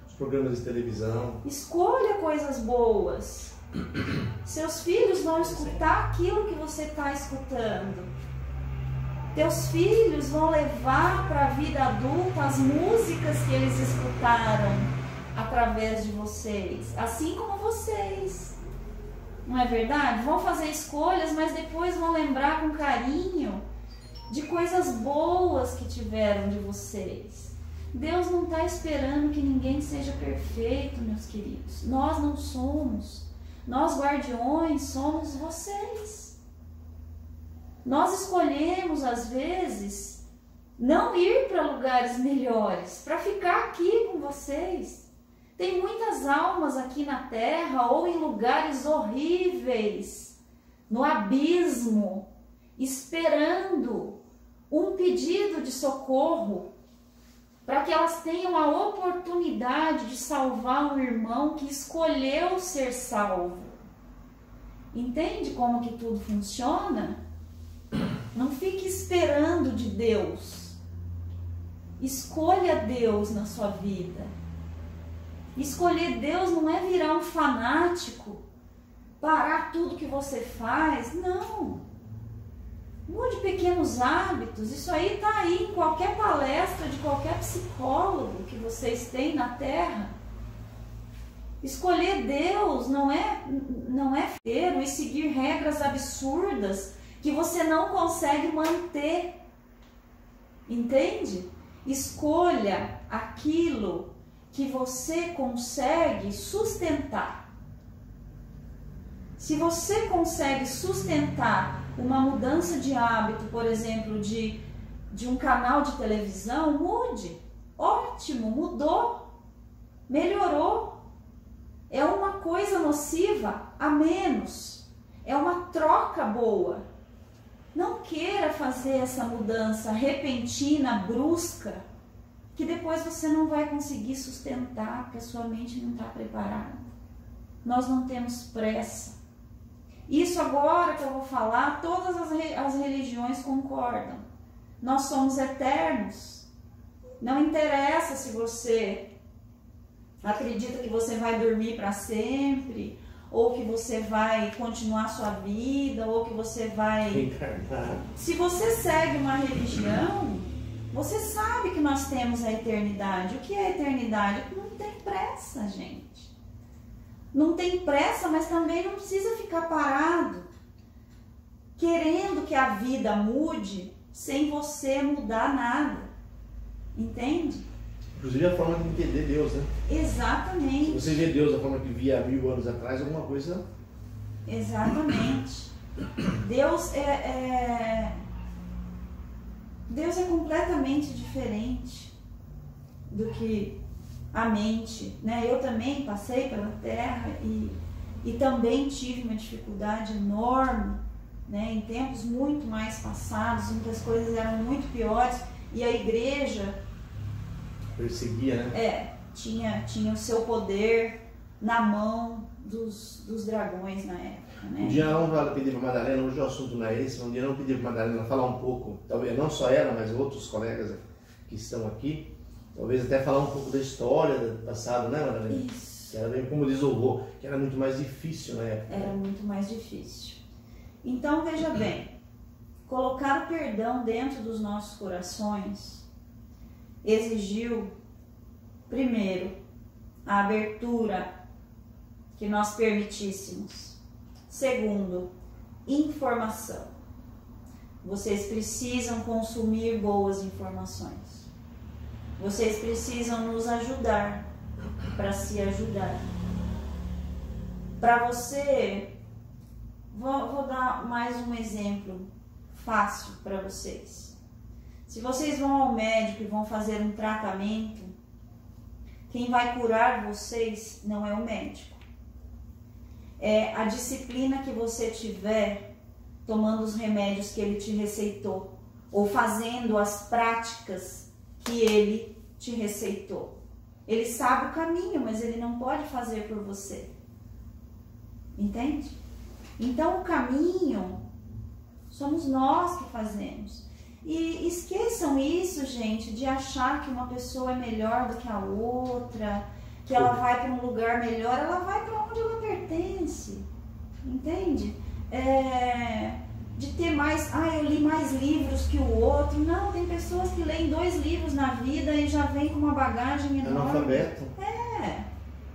Os programas de televisão. Escolha coisas boas. Seus filhos vão escutar aquilo que você está escutando. Teus filhos vão levar para a vida adulta as músicas que eles escutaram através de vocês, assim como vocês. Não é verdade? Vão fazer escolhas, mas depois vão lembrar com carinho de coisas boas que tiveram de vocês. Deus não está esperando que ninguém seja perfeito, meus queridos. Nós não somos. Nós, guardiões, somos vocês. Nós escolhemos, às vezes, não ir para lugares melhores, para ficar aqui com vocês. Tem muitas almas aqui na terra ou em lugares horríveis, no abismo, esperando um pedido de socorro, para que elas tenham a oportunidade de salvar um irmão que escolheu ser salvo. Entende como que tudo funciona? Não fique esperando de Deus. Escolha Deus na sua vida. Escolher Deus não é virar um fanático, parar tudo que você faz. Não. Mude pequenos hábitos. Isso aí está aí em qualquer palestra de qualquer psicólogo que vocês têm na Terra. Escolher Deus não é ter e seguir regras absurdas que você não consegue manter. Entende? Escolha aquilo que você consegue sustentar. Se você consegue sustentar uma mudança de hábito, por exemplo, de um canal de televisão, mude. Ótimo, mudou, melhorou. É uma coisa nociva a menos. É uma troca boa. Não queira fazer essa mudança repentina, brusca, que depois você não vai conseguir sustentar, porque a sua mente não está preparada. Nós não temos pressa. Isso agora que eu vou falar, todas as religiões concordam. Nós somos eternos. Não interessa se você acredita que você vai dormir para sempre, ou que você vai continuar sua vida, ou que você vai reencarnar. Se você segue uma religião, você sabe que nós temos a eternidade. O que é a eternidade? Não tem pressa, gente. Não tem pressa, mas também não precisa ficar parado, querendo que a vida mude, sem você mudar nada. Entende? Inclusive a forma de entender Deus, né? Exatamente. Se você vê Deus da forma que via há 1000 anos atrás, alguma coisa... Exatamente. Deus é completamente diferente do que a mente, né? Eu também passei pela Terra e também tive uma dificuldade enorme, né? Em tempos muito mais passados, em que as coisas eram muito piores e a igreja perseguia, né? Tinha o seu poder na mão dos dragões na época, né? Um dia vamos pedir para a Madalena, hoje o assunto não é esse, um dia não pedir para a Madalena falar um pouco, talvez não só ela, mas outros colegas que estão aqui, talvez até falar um pouco da história do passado, né, Madalena? Isso. Que era bem como diz o vô, que era muito mais difícil na época. Era muito mais difícil. Então, veja bem, colocar o perdão dentro dos nossos corações exigiu, primeiro, a abertura que nós permitíssemos. Segundo, informação. Vocês precisam consumir boas informações. Vocês precisam nos ajudar para se ajudar. Para você, vou dar mais um exemplo fácil para vocês. Se vocês vão ao médico e vão fazer um tratamento, quem vai curar vocês não é o médico. É a disciplina que você tiver tomando os remédios que ele te receitou, ou fazendo as práticas que ele te receitou. Ele sabe o caminho, mas ele não pode fazer por você. Entende? Então o caminho somos nós que fazemos. E esqueçam isso, gente, de achar que uma pessoa é melhor do que a outra, que ela vai para um lugar melhor. Ela vai para onde ela pertence. Entende? De ter mais, eu li mais livros que o outro. Não, tem pessoas que leem 2 livros na vida e já vem com uma bagagem enorme. Analfabeto.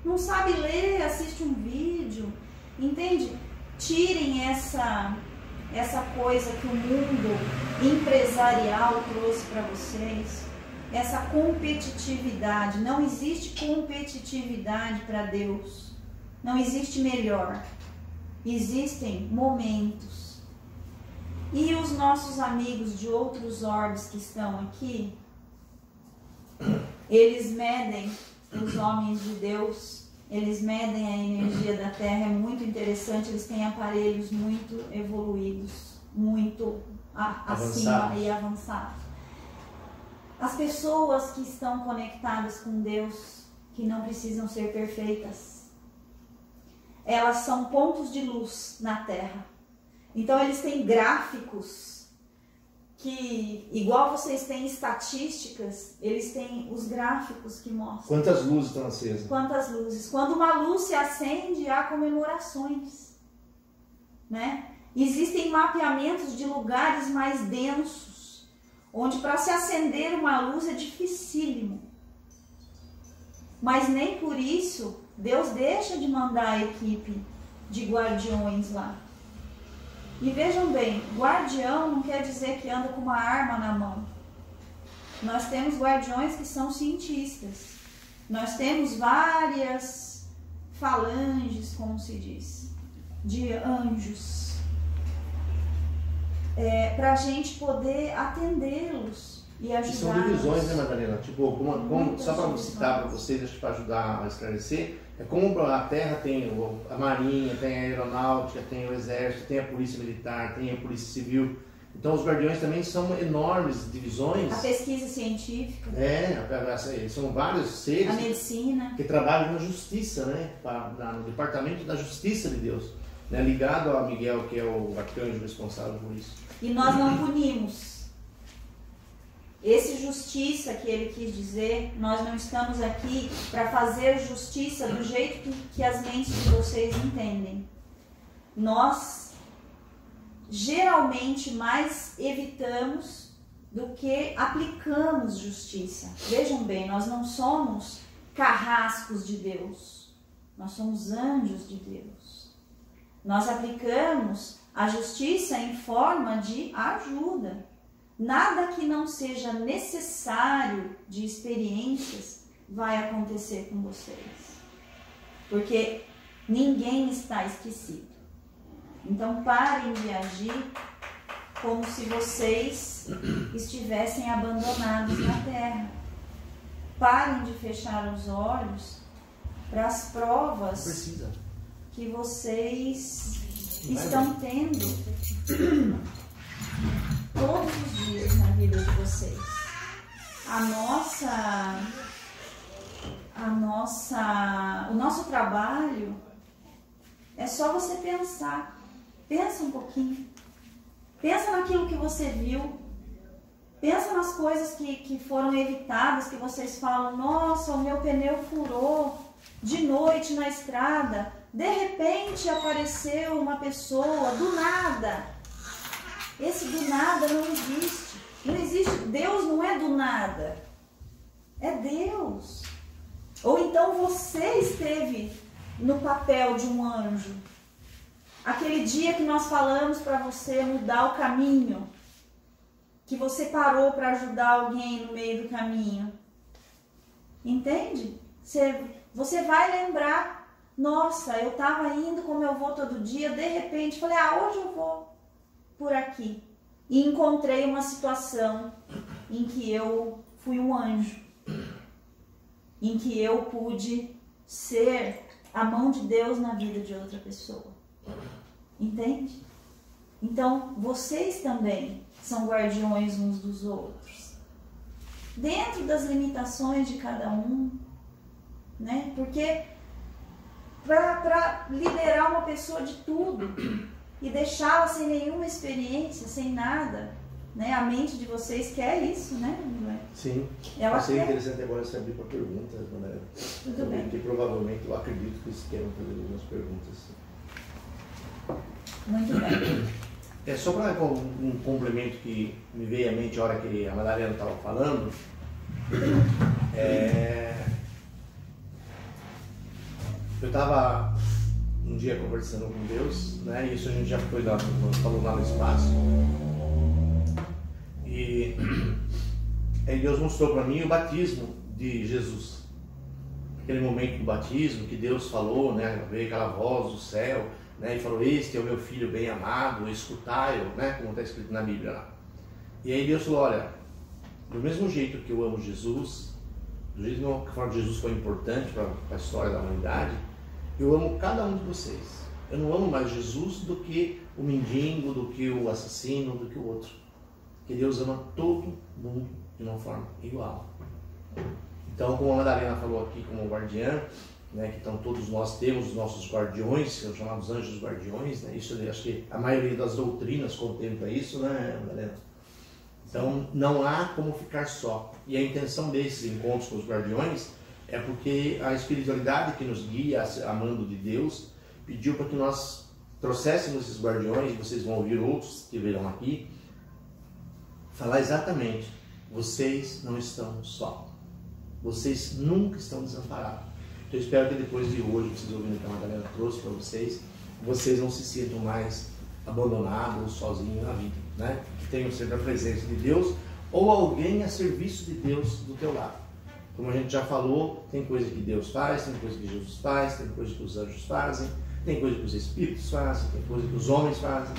Não sabe ler, assiste um vídeo. Entende? Tirem essa coisa que o mundo empresarial trouxe para vocês, essa competitividade. Não existe competitividade para Deus. Não existe melhor. Existem momentos. E os nossos amigos de outros orbes que estão aqui, eles medem os homens de Deus, eles medem a energia da Terra. É muito interessante, eles têm aparelhos muito evoluídos, muito acima e avançados. As pessoas que estão conectadas com Deus, que não precisam ser perfeitas, elas são pontos de luz na Terra. Então eles têm gráficos que, igual vocês têm estatísticas, eles têm os gráficos que mostram. Quantas luzes estão acesas? Quantas luzes. Quando uma luz se acende, há comemorações, né? Existem mapeamentos de lugares mais densos, onde para se acender uma luz é dificílimo. Mas nem por isso Deus deixa de mandar a equipe de guardiões lá. E vejam bem, guardião não quer dizer que anda com uma arma na mão. Nós temos guardiões que são cientistas. Nós temos várias falanges, como se diz, de anjos, para a gente poder atendê-los e ajudá-los. São divisões, né, Madalena? Tipo, só para citar para vocês, acho que para ajudar a esclarecer, é como a Terra tem a Marinha, tem a Aeronáutica, tem o Exército, tem a Polícia Militar, tem a Polícia Civil. Então os guardiões também são enormes divisões. A pesquisa científica. São vários seres. A medicina. Que trabalham na justiça, né? No Departamento da Justiça de Deus. Né? Ligado a Miguel, que é o arcanjo responsável por isso. E nós não punimos. Esse justiça que ele quis dizer, nós não estamos aqui para fazer justiça do jeito que as mentes de vocês entendem. Nós geralmente mais evitamos do que aplicamos justiça. Vejam bem, nós não somos carrascos de Deus, nós somos anjos de Deus. Nós aplicamos a justiça em forma de ajuda. Nada que não seja necessário de experiências vai acontecer com vocês. Porque ninguém está esquecido. Então parem de agir como se vocês estivessem abandonados na Terra. Parem de fechar os olhos para as provas que vocês estão tendo todos os dias na vida de vocês. O nosso trabalho é só você pensar. Pensa um pouquinho. Pensa naquilo que você viu. Pensa nas coisas que foram evitadas, que vocês falam: nossa, o meu pneu furou de noite na estrada. De repente apareceu uma pessoa, do nada. Esse do nada não existe. Não existe. Deus não é do nada. É Deus. Ou então você esteve no papel de um anjo. Aquele dia que nós falamos para você mudar o caminho, que você parou para ajudar alguém no meio do caminho. Entende? Você vai lembrar: nossa, eu estava indo como eu vou todo dia, de repente falei: hoje eu vou por aqui. E encontrei uma situação em que eu fui um anjo, em que eu pude ser a mão de Deus na vida de outra pessoa. Entende? Então, vocês também são guardiões uns dos outros, dentro das limitações de cada um, né? Porque para liberar uma pessoa de tudo e deixá-la sem nenhuma experiência, sem nada, né? A mente de vocês quer isso, né? Sim. Ela seria quer. interessante agora você abrir para perguntas, né? Tudo bem. Porque provavelmente eu acredito que eles queiram fazer algumas perguntas. Muito bem. É só para um complemento que me veio à mente a hora que a Madalena estava falando. Eu estava um dia conversando com Deus, né? Isso a gente já falou lá no espaço. E aí Deus mostrou para mim o batismo de Jesus. Aquele momento do batismo que Deus falou, né? Veio aquela voz do céu, né? E falou: este é o meu filho bem amado, escutai-o, né? Como está escrito na Bíblia lá. E aí Deus falou: olha, do mesmo jeito que eu amo Jesus, do jeito que Jesus foi importante para a história da humanidade, eu amo cada um de vocês. Eu não amo mais Jesus do que o mendigo, do que o assassino, do que o outro. Porque Deus ama todo mundo de uma forma igual. Então, como a Madalena falou aqui, como guardiã, né, que então todos nós temos os nossos guardiões, que são chamados anjos guardiões, né? Isso acho que a maioria das doutrinas contempla isso, né, Madalena? Então, não há como ficar só. E a intenção desses encontros com os guardiões é porque a espiritualidade que nos guia, amando de Deus, pediu para que nós trouxéssemos esses guardiões, e vocês vão ouvir outros que virão aqui, falar exatamente: vocês não estão só. Vocês nunca estão desamparados. Então, eu espero que depois de hoje, vocês ouvindo o que a Madalena trouxe para vocês, vocês não se sintam mais abandonados ou sozinhos na vida, né? Que tenham sempre a presença de Deus ou alguém a serviço de Deus do teu lado. Como a gente já falou, tem coisa que Deus faz, tem coisa que Jesus faz, tem coisa que os anjos fazem, tem coisa que os espíritos fazem, tem coisa que os homens fazem,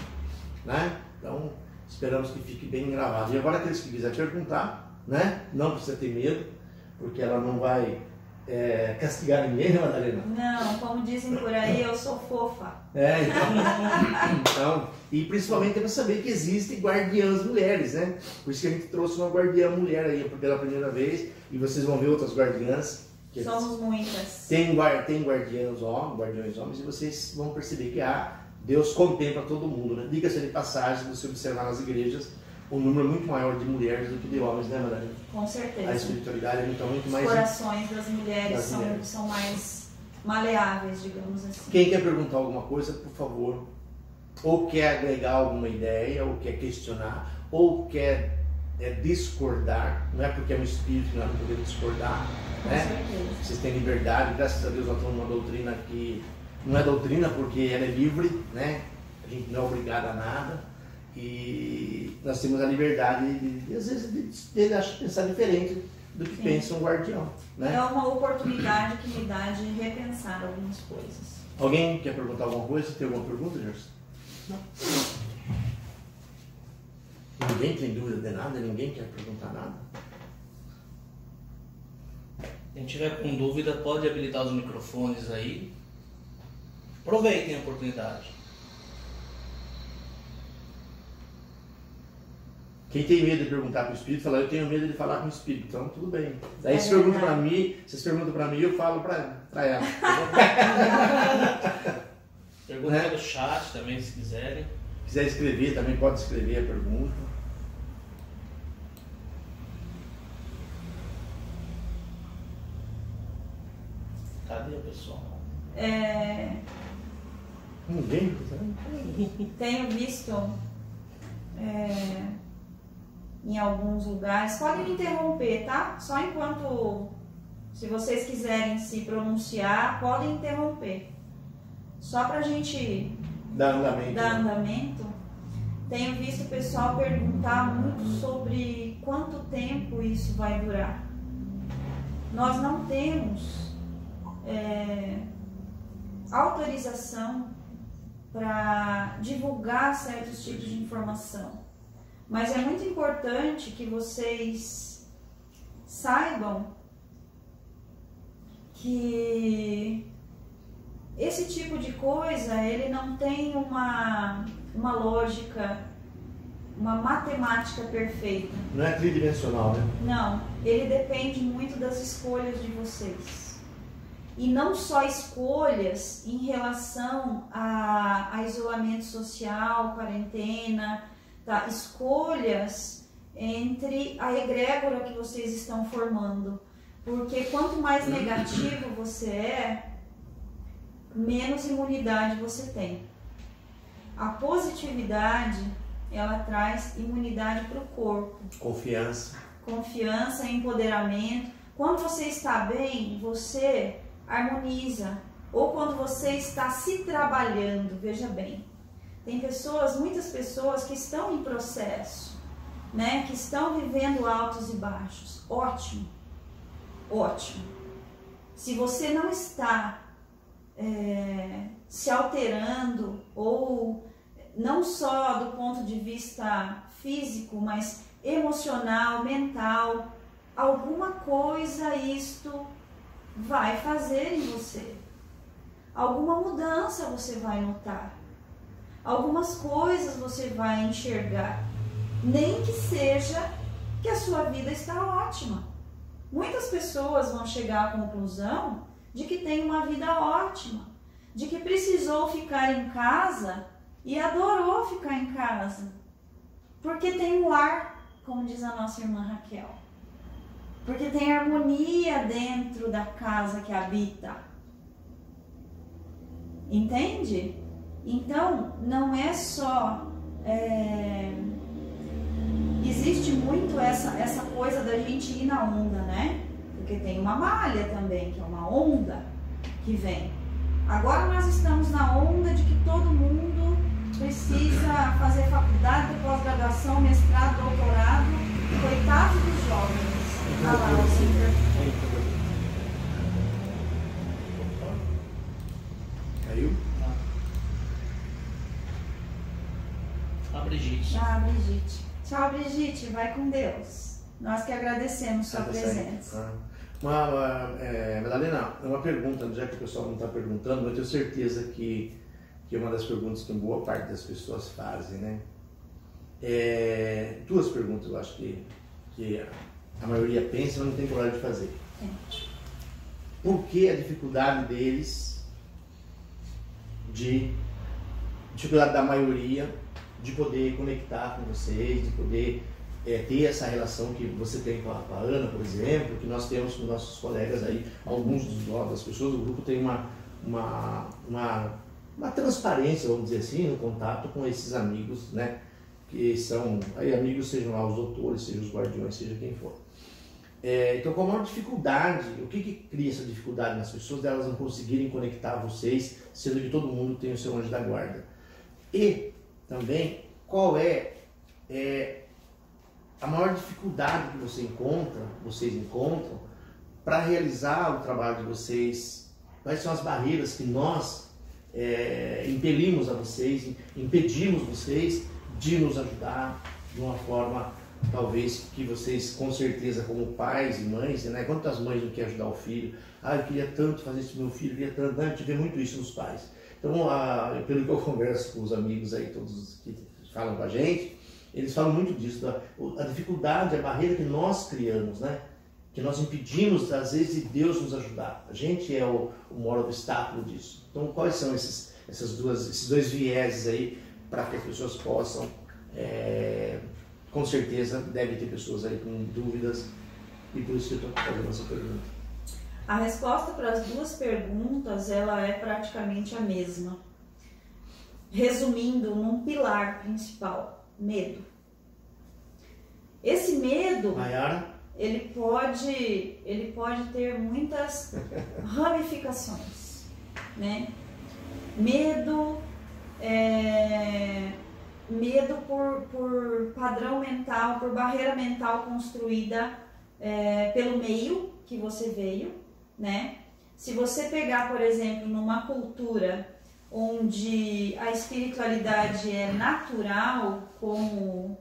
né? Então, esperamos que fique bem gravado. E agora, aqueles que quiserem perguntar, né? Não precisa ter medo, porque ela não vai castigar ninguém, né, Madalena? Não, como dizem por aí, eu sou fofa. Então, e principalmente é para saber que existem guardiãs mulheres, né? Por isso que a gente trouxe uma guardiã mulher aí pela primeira vez, e vocês vão ver outras guardiãs. Somos muitas. Tem guardiães homens, e vocês vão perceber que Deus contempla todo mundo, né? Diga-se de passagem, se você observar nas igrejas, um número muito maior de mulheres do que de homens, né, Madalena? Com certeza. A espiritualidade é muito mais... Os corações das mulheres são mais maleáveis, digamos assim. Quem quer perguntar alguma coisa, por favor, ou quer agregar alguma ideia, ou quer questionar, ou quer discordar, não é porque é um espírito que nós não podemos discordar, né? Com certeza. Vocês têm liberdade, graças a Deus nós estamos numa doutrina que não é doutrina porque ela é livre, né? A gente não é obrigado a nada. E nós temos a liberdade de às vezes, de pensar diferente do que pensa um guardião, né? É uma oportunidade que me dá de repensar algumas coisas. Alguém quer perguntar alguma coisa? Tem alguma pergunta, Gerson? Não. Ninguém tem dúvida de nada? Ninguém quer perguntar nada? Quem tiver com dúvida pode habilitar os microfones aí. Aproveitem a oportunidade. Quem tem medo de perguntar para o Espírito, fala: eu tenho medo de falar com o Espírito. Então, tudo bem. Daí vocês perguntam para mim, eu falo para ela. Pergunta pelo chat também, se quiserem. Se quiser escrever, também pode escrever a pergunta. Cadê o pessoal? Ninguém? Tenho visto em alguns lugares. Podem me interromper, tá? Só enquanto, se vocês quiserem se pronunciar, podem interromper. Só pra gente dar andamento. Tenho visto o pessoal perguntar muito sobre quanto tempo isso vai durar. Nós não temos autorização para divulgar certos tipos de informação. Mas é muito importante que vocês saibam que esse tipo de coisa, ele não tem uma lógica, uma matemática perfeita. Não é tridimensional, né? Não, ele depende muito das escolhas de vocês. E não só escolhas em relação a isolamento social, quarentena, tá? Escolhas entre a egrégora que vocês estão formando. Porque quanto mais negativo você é, menos imunidade você tem. A positividade, ela traz imunidade para o corpo. Confiança, empoderamento. Quando você está bem, você harmoniza. Ou quando você está se trabalhando, veja bem. Tem pessoas, muitas pessoas que estão em processo, né? Que estão vivendo altos e baixos. Ótimo, ótimo. Se você não está se alterando, ou não só do ponto de vista físico, mas emocional, mental, alguma coisa isto vai fazer em você. Alguma mudança você vai notar. Algumas coisas você vai enxergar. Nem que seja que a sua vida está ótima. Muitas pessoas vão chegar à conclusão de que tem uma vida ótima, de que precisou ficar em casa e adorou ficar em casa, porque tem um lar, como diz a nossa irmã Raquel, porque tem harmonia dentro da casa que habita. Entende? Então, não é só... existe muito essa coisa da gente ir na onda, né? Porque tem uma malha também, que é uma onda que vem. Agora nós estamos na onda de que todo mundo precisa fazer faculdade, pós-graduação, mestrado, doutorado. Coitados dos jovens. Ah lá, Caiu? Brigitte. Brigitte. Tchau, Brigitte. Vai com Deus. Nós que agradecemos sua presença. Madalena, uma pergunta, já que o pessoal não está perguntando, mas eu tenho certeza que é uma das perguntas que boa parte das pessoas fazem, né? Duas perguntas eu acho que a maioria pensa, mas não tem coragem de fazer. Por que a dificuldade deles, dificuldade da maioria de poder conectar com vocês, de poder ter essa relação que você tem com a Ana, por exemplo, que nós temos com nossos colegas aí, alguns das pessoas do grupo têm uma transparência, vamos dizer assim, no contato com esses amigos, né? Que são, aí amigos, sejam lá os doutores, sejam os guardiões, seja quem for. Então, com a maior dificuldade, o que cria essa dificuldade nas pessoas, delas não conseguirem conectar vocês, sendo que todo mundo tem o seu anjo da guarda? E também, qual é a maior dificuldade que vocês encontram para realizar o trabalho de vocês? Quais são as barreiras que nós impelimos a vocês, impedimos vocês de nos ajudar de uma forma, talvez, que vocês, com certeza, como pais e mães, né? Quantas mães não querem ajudar o filho? Eu queria tanto fazer isso pro meu filho, eu queria tanto, né? A gente vê muito isso nos pais. Então, pelo que eu converso com os amigos aí, todos que falam com a gente, eles falam muito disso, a dificuldade, a barreira que nós criamos, né? Que nós impedimos, às vezes, de Deus nos ajudar. A gente é o maior obstáculo disso. Então, quais são esses dois vieses aí para que as pessoas possam, com certeza, deve ter pessoas aí com dúvidas, e por isso que eu estou fazendo essa pergunta. A resposta para as duas perguntas, ela é praticamente a mesma. Resumindo num pilar principal, medo. Esse medo, Mayara? ele pode ter muitas ramificações, né? Medo por padrão mental, por barreira mental construída pelo meio que você veio, né? Se você pegar, por exemplo, numa cultura onde a espiritualidade é natural, como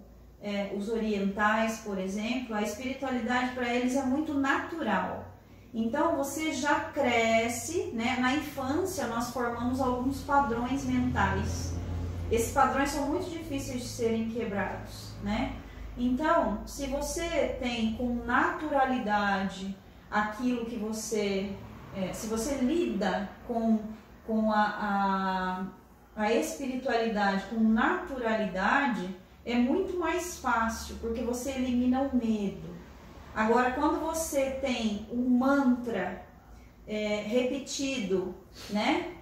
os orientais, por exemplo, a espiritualidade para eles é muito natural. Então você já cresce, né? Na infância nós formamos alguns padrões mentais. Esses padrões são muito difíceis de serem quebrados, né? Então, se você tem com naturalidade aquilo que você se você lida com a espiritualidade com naturalidade, é muito mais fácil, porque você elimina o medo. Agora, quando você tem um mantra repetido, né?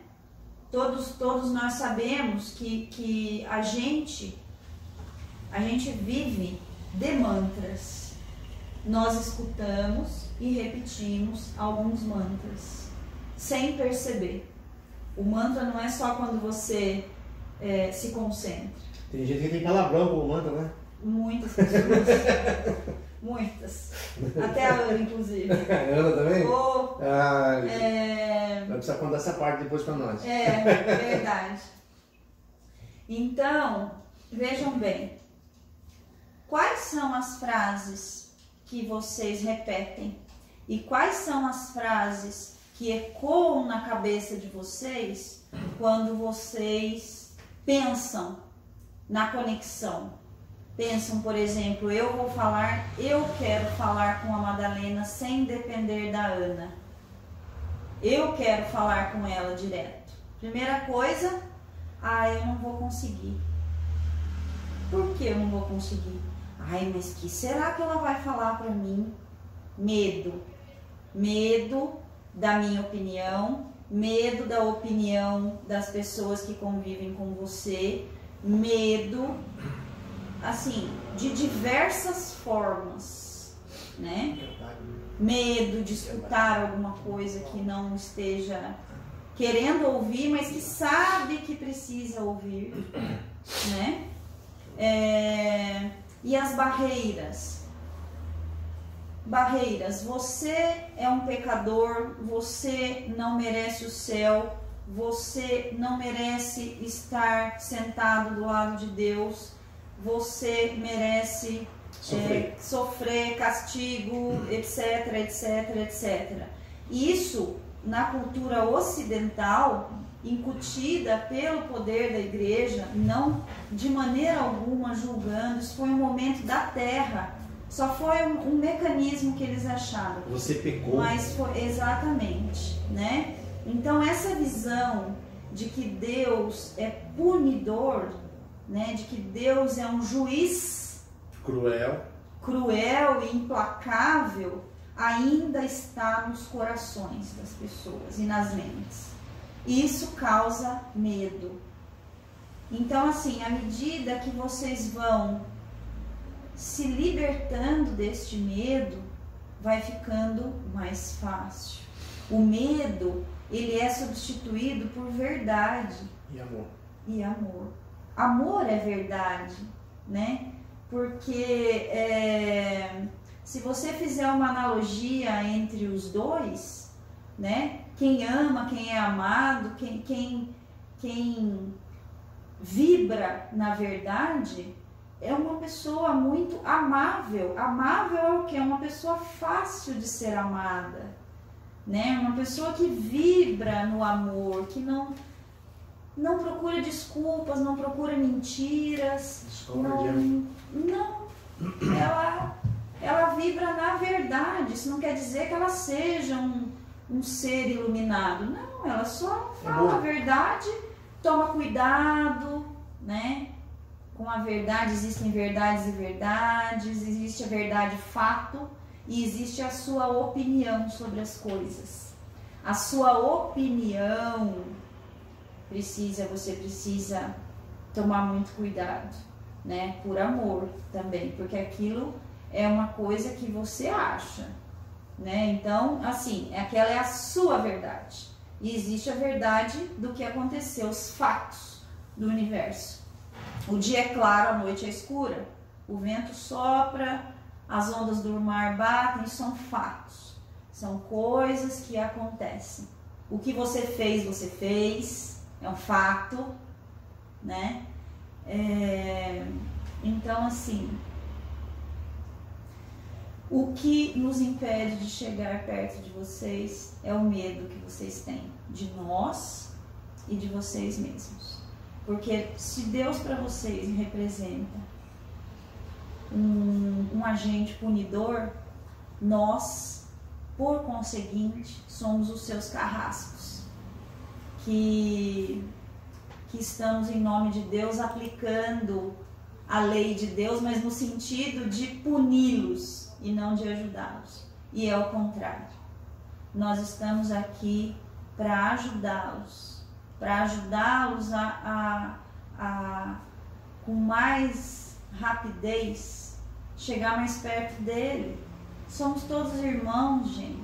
Todos nós sabemos que a gente vive de mantras. Nós escutamos e repetimos alguns mantras, sem perceber. O mantra não é só quando você se concentra. Tem gente que tem palavrão com o mantra, né? Muitas pessoas. Muitas. Até a Ana, inclusive. A Ana também? Vai precisar contar essa parte depois pra nós. Verdade. Então, vejam bem. Quais são as frases que vocês repetem? E quais são as frases que ecoam na cabeça de vocês quando vocês pensam na conexão? Pensam, por exemplo, eu quero falar com a Madalena sem depender da Ana. Eu quero falar com ela direto. Primeira coisa, eu não vou conseguir. Por que eu não vou conseguir? Mas que será que ela vai falar para mim? Medo. Medo da minha opinião, medo da opinião das pessoas que convivem com você, medo, assim, de diversas formas, né? Medo de escutar alguma coisa que não esteja querendo ouvir, mas que sabe que precisa ouvir, né? E as barreiras. Barreiras, você é um pecador, você não merece o céu, você não merece estar sentado do lado de Deus, você merece sofrer castigo, etc, etc, etc. Isso, na cultura ocidental, incutida pelo poder da igreja, não de maneira alguma julgando, isso foi um momento da terra. Só foi um mecanismo que eles acharam. Você pecou. Mas foi exatamente, né? Então essa visão de que Deus é punidor, né? De que Deus é um juiz cruel e implacável, ainda está nos corações das pessoas e nas mentes. Isso causa medo. Então, assim, à medida que vocês vão se libertando deste medo, vai ficando mais fácil. O medo, ele é substituído por verdade. E amor. Amor é verdade, né? Porque se você fizer uma analogia entre os dois, né? Quem ama, quem é amado, quem vibra na verdade, é uma pessoa muito amável. Amável é o quê? É uma pessoa fácil de ser amada, né? Uma pessoa que vibra no amor, que não procura desculpas, não procura mentiras. Ela vibra na verdade. Isso não quer dizer que ela seja um ser iluminado. Não, ela só fala a verdade, toma cuidado, né? Com a verdade, existem verdades e verdades, existe a verdade fato e existe a sua opinião sobre as coisas. A sua opinião você precisa tomar muito cuidado, né? Por amor também, porque aquilo é uma coisa que você acha, né? Então, assim, aquela é a sua verdade. E existe a verdade do que aconteceu, os fatos do universo. O dia é claro, a noite é escura. O vento sopra, as ondas do mar batem, são fatos. São coisas que acontecem. O que você fez, é um fato, né? Então, assim, o que nos impede de chegar perto de vocês é o medo que vocês têm de nós e de vocês mesmos. Porque se Deus para vocês representa um agente punidor, nós por conseguinte, somos os seus carrascos, que estamos em nome de Deus aplicando a lei de Deus, mas no sentido de puni-los e não de ajudá-los. E é o contrário. Nós estamos aqui para ajudá-los a com mais rapidez chegar mais perto dele. Somos todos irmãos, gente.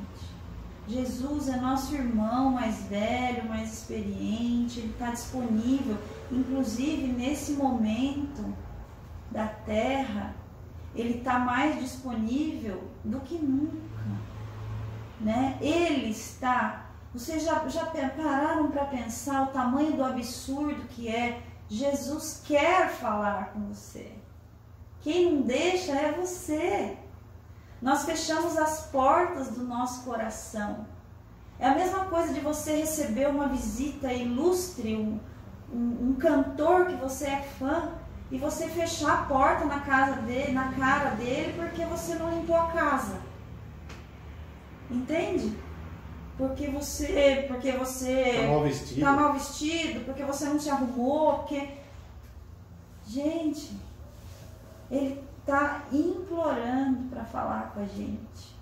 Jesus é nosso irmão mais velho, mais experiente, ele está disponível, inclusive nesse momento da terra, ele está mais disponível do que nunca, né? Ele está, vocês já pararam para pensar o tamanho do absurdo que é? Jesus quer falar com você, quem não deixa é você. Nós fechamos as portas do nosso coração. É a mesma coisa de você receber uma visita ilustre, um cantor que você é fã, e você fechar a porta na cara dele porque você não limpou a casa. Entende? Porque você tá mal vestido, porque você não se arrumou, porque... Gente, ele está implorando para falar com a gente,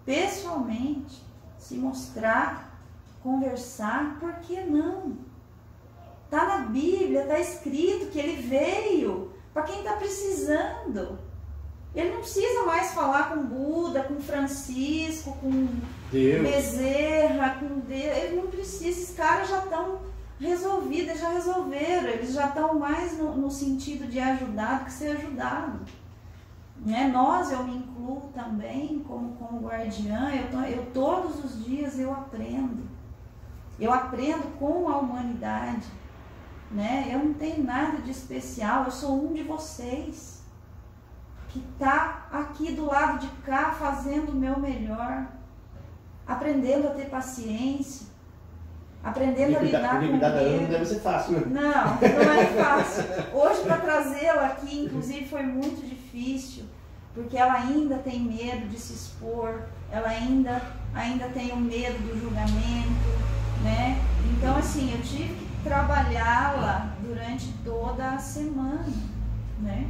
pessoalmente, se mostrar, conversar, por que não? Está na Bíblia, está escrito que ele veio para quem está precisando. Ele não precisa mais falar com Buda, com Francisco, com Deus. Bezerra, com Deus. Ele não precisa, esses caras já estão resolvidos, eles já resolveram, eles já estão mais no sentido de ajudar do que ser ajudado. Né? Eu me incluo também como guardiã, eu todos os dias eu aprendo com a humanidade, né? Eu não tenho nada de especial, eu sou um de vocês, que está aqui do lado de cá fazendo o meu melhor, aprendendo a ter paciência, aprendendo a lidar com ele. Não deve ser fácil. Não é fácil. Hoje, para trazê-la aqui, inclusive, foi muito difícil, porque ela ainda tem medo de se expor, ela ainda tem o medo do julgamento, né? Então, assim, eu tive que trabalhá-la durante toda a semana, né?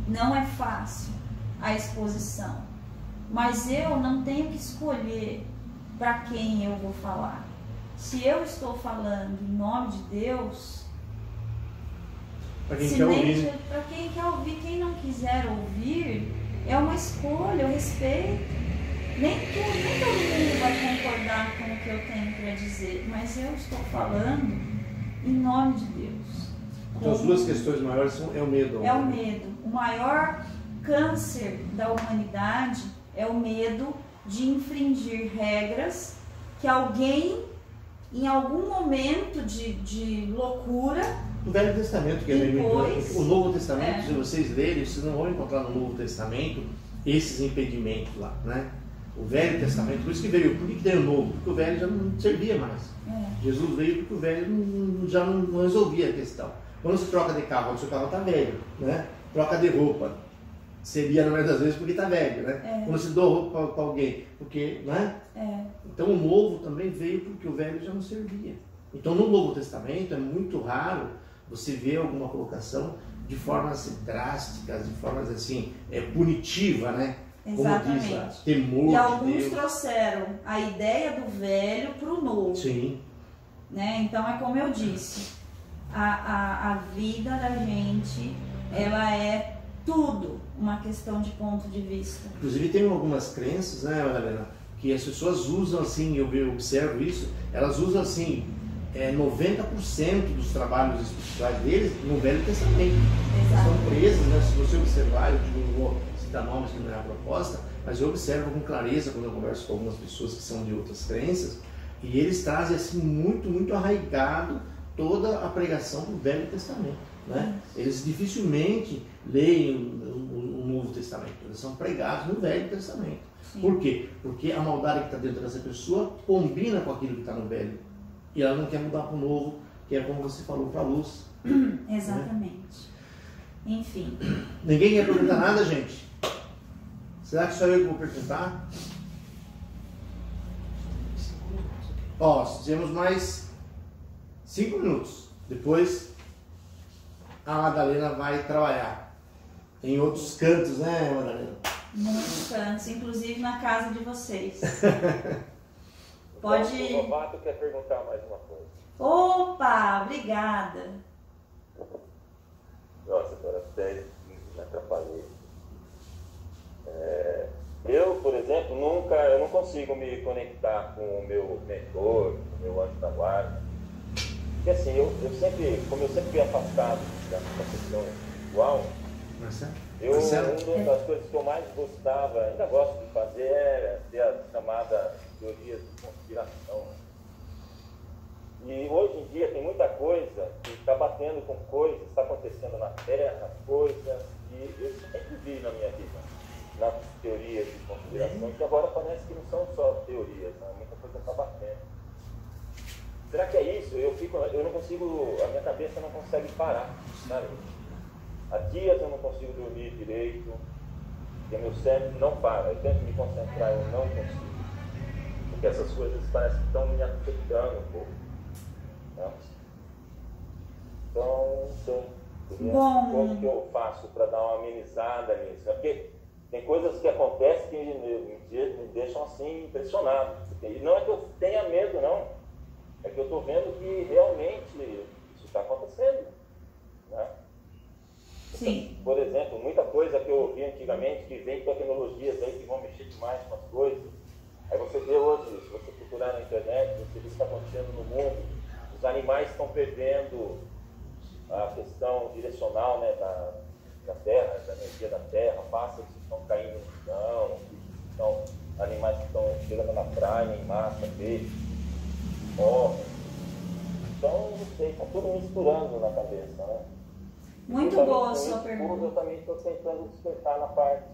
Não é fácil a exposição, mas eu não tenho que escolher para quem eu vou falar. Se eu estou falando em nome de Deus, para quem quer ouvir, para quem quer ouvir, quem não quiser ouvir, é uma escolha, eu respeito. Nem todo mundo vai concordar com o que eu tenho para dizer, mas eu estou falando em nome de Deus. Então as duas questões maiores é o medo. É o medo. O maior câncer da humanidade é o medo de infringir regras que alguém, em algum momento de loucura... O Velho Testamento, que depois, o Novo Testamento, se vocês lerem, vocês não vão encontrar no Novo Testamento esses impedimentos lá, né? O Velho Testamento, por isso que veio. Por que veio o Novo? Porque o Velho já não servia mais. Jesus veio porque o Velho já não resolvia a questão. Quando você troca de carro, o seu carro está velho, né? Troca de roupa, seria na maioria das vezes porque está velho, né? Quando você doa roupa para alguém, porque, né? Então o Novo também veio porque o Velho já não servia. Então no Novo Testamento é muito raro você ver alguma colocação de formas drásticas, de formas assim, punitiva, né? Exatamente. Como diz lá, temor e alguns de Deus. Trouxeram a ideia do velho para o novo. Sim. Né? Então é como eu disse, a vida da gente, ela é tudo uma questão de ponto de vista. Inclusive tem algumas crenças, né, Helena, que as pessoas usam assim, eu observo isso, elas usam assim, 90% dos trabalhos espirituais deles no Velho Testamento. Exato. São presas, né? Se você observar, eu não vou citar nomes que não é a proposta, mas eu observo com clareza quando eu converso com algumas pessoas que são de outras crenças, e eles trazem assim muito arraigado toda a pregação do Velho Testamento, né? Eles dificilmente leem o Novo Testamento, eles são pregados no Velho Testamento. Sim. Por quê? Porque a maldade que está dentro dessa pessoa combina com aquilo que está no Velho, e ela não quer mudar para o Novo, que é como você falou, para a luz. Exatamente. Né? Enfim. Ninguém quer perguntar nada, gente? Será que só eu que vou perguntar? Ó, temos mais 5 minutos. Depois a Madalena vai trabalhar em outros cantos, né, Madalena? Muitos cantos, inclusive na casa de vocês. Pode. O Rovato quer perguntar mais uma coisa. Opa, obrigada. Nossa, agora até me atrapalhei. Eu, por exemplo, eu não consigo me conectar com o meu mentor, com o meu anjo da guarda. Porque assim, como eu sempre fui afastado da questão espiritual, uma das coisas que eu mais gostava, ainda gosto de fazer, é ter as chamadas teorias de conspiração. E hoje em dia tem muita coisa que está batendo com coisas, está acontecendo na Terra, coisas que eu sempre vi na minha vida, nas teorias de conspiração, que agora parece que não são só teorias, né? Muita coisa está batendo. Será que é isso? Eu não consigo, a minha cabeça não consegue parar, sabe? Há dias eu não consigo dormir direito, porque meu cérebro não para. Eu tento me concentrar, eu não consigo. Porque essas coisas parecem que estão me afetando um pouco. Né? Então, como que eu faço para dar uma amenizada nisso? Porque tem coisas que acontecem que me deixam assim impressionado. E não é que eu tenha medo, não. É que eu estou vendo que realmente isso está acontecendo. Né? Sim. Por exemplo, muita coisa que eu ouvi antigamente, que vem tecnologias aí que vão mexer demais com as coisas. Aí você vê hoje, se você procurar na internet, você vê o que está acontecendo no mundo. Os animais estão perdendo a questão direcional, né, da terra, da energia da terra, pássaros que estão caindo no chão, animais que estão chegando na praia em massa, peixes, morrem. Então, não sei, está tudo misturando na cabeça, né? Muito boa a sua pergunta. Eu também estou tentando despertar na parte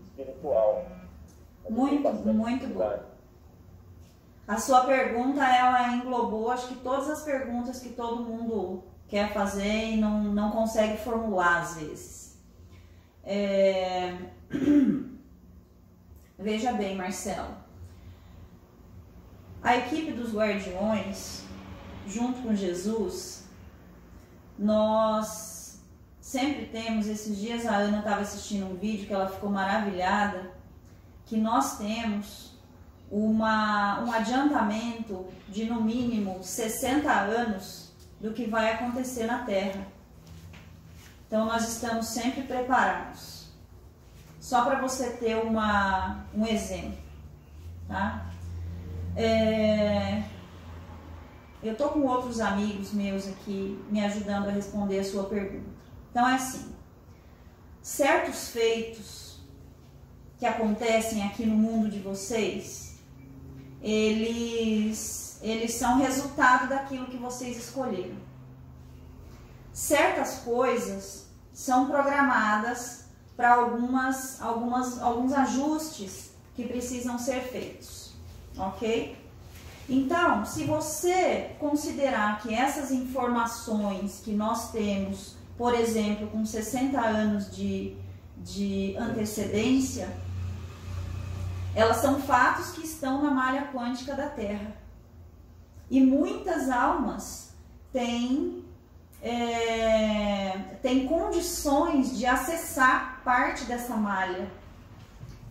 espiritual. Muito boa. A sua pergunta, ela englobou, acho que todas as perguntas que todo mundo quer fazer e não consegue formular às vezes. Veja bem, Marcelo. A equipe dos guardiões, junto com Jesus, nós sempre temos, esses dias a Ana estava assistindo um vídeo que ela ficou maravilhada, que nós temos um adiantamento de no mínimo 60 anos do que vai acontecer na Terra. Então nós estamos sempre preparados. Só para você ter um exemplo, tá? Eu estou com outros amigos meus aqui me ajudando a responder a sua pergunta. Então é assim, certos feitos que acontecem aqui no mundo de vocês, eles são resultado daquilo que vocês escolheram. Certas coisas são programadas para alguns ajustes que precisam ser feitos, ok? Então, se você considerar que essas informações que nós temos, por exemplo, com 60 anos de antecedência, elas são fatos que estão na malha quântica da Terra. E muitas almas têm condições de acessar parte dessa malha